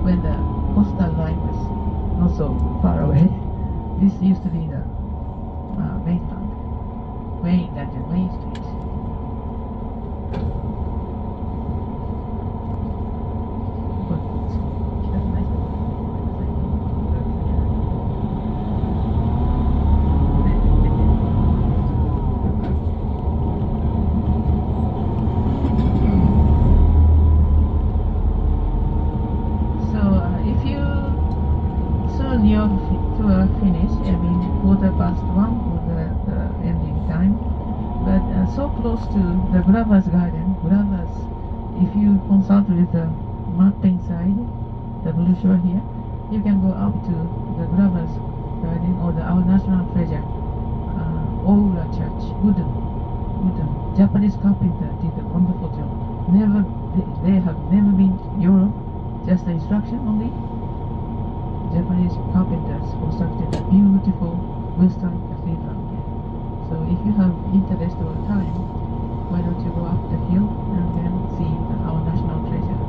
when the coastal line was not so far away. This used to be the mainland, Main Street. Your tour finished, 1:15 was the ending time, but so close to the Glover's Garden. Glover's, if you consult with the map inside the brochure here, you can go up to the Glover's Garden or our national treasure, Oura Church, wooden. Japanese carpenter did a wonderful job. They have never been Europe, just the instruction only. Japanese carpenters constructed a beautiful Western cathedral. So if you have interest or time, why don't you go up the hill and then see our national treasure.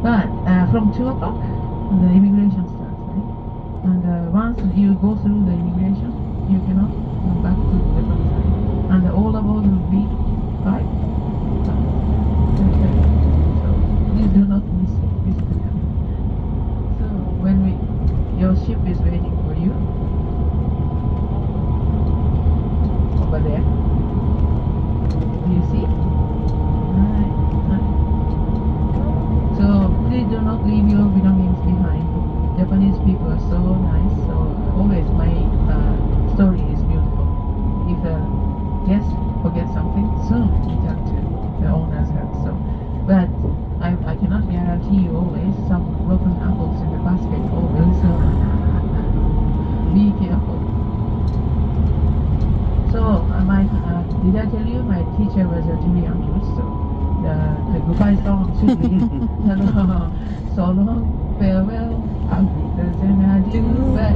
But from 2 o'clock, the immigration starts, right? And once you go through the immigration, you cannot come back to the Japan side. And all aboard will be 5. So this is leave your belongings behind. Japanese people are so nice, so always my story is beautiful. If a guest forgets something, soon return to the owner's house. So, but I cannot guarantee you always some broken apples in the basket always. So be careful. So did I tell you my teacher was a Jimmy Andrews? So the goodbye song should be so long, farewell, auf Wiedersehen, adieu. But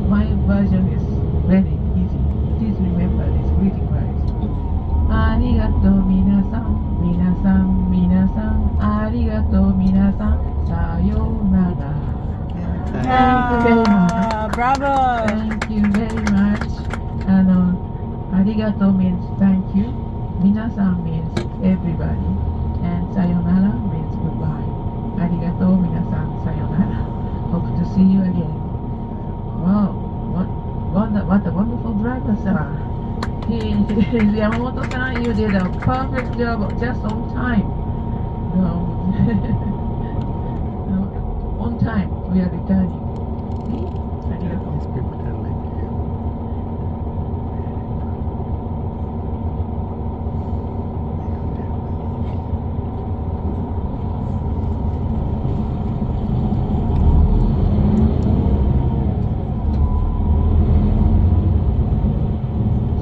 my version is very easy. Please remember this greeting words. Arigato minasan, minasan, minasan, arigato minasan, sayonara. Thank you very much. Bravo! Thank you very much. Arigato means thank you. Minasan means everybody. And sayonara means goodbye. Arigato minasan sayonara. Hope to see you again. Wow, what a wonderful driver, sir. Yamamoto-san, you did a perfect job just on time. On time, we are returning. See? Arigato. These people are like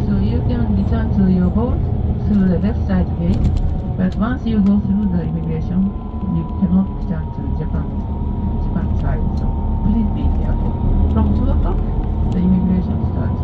So you can return to your boat through the left side gate, but once you go through the immigration, you cannot return to Japan side. So please be careful. From 2 o'clock, the immigration starts.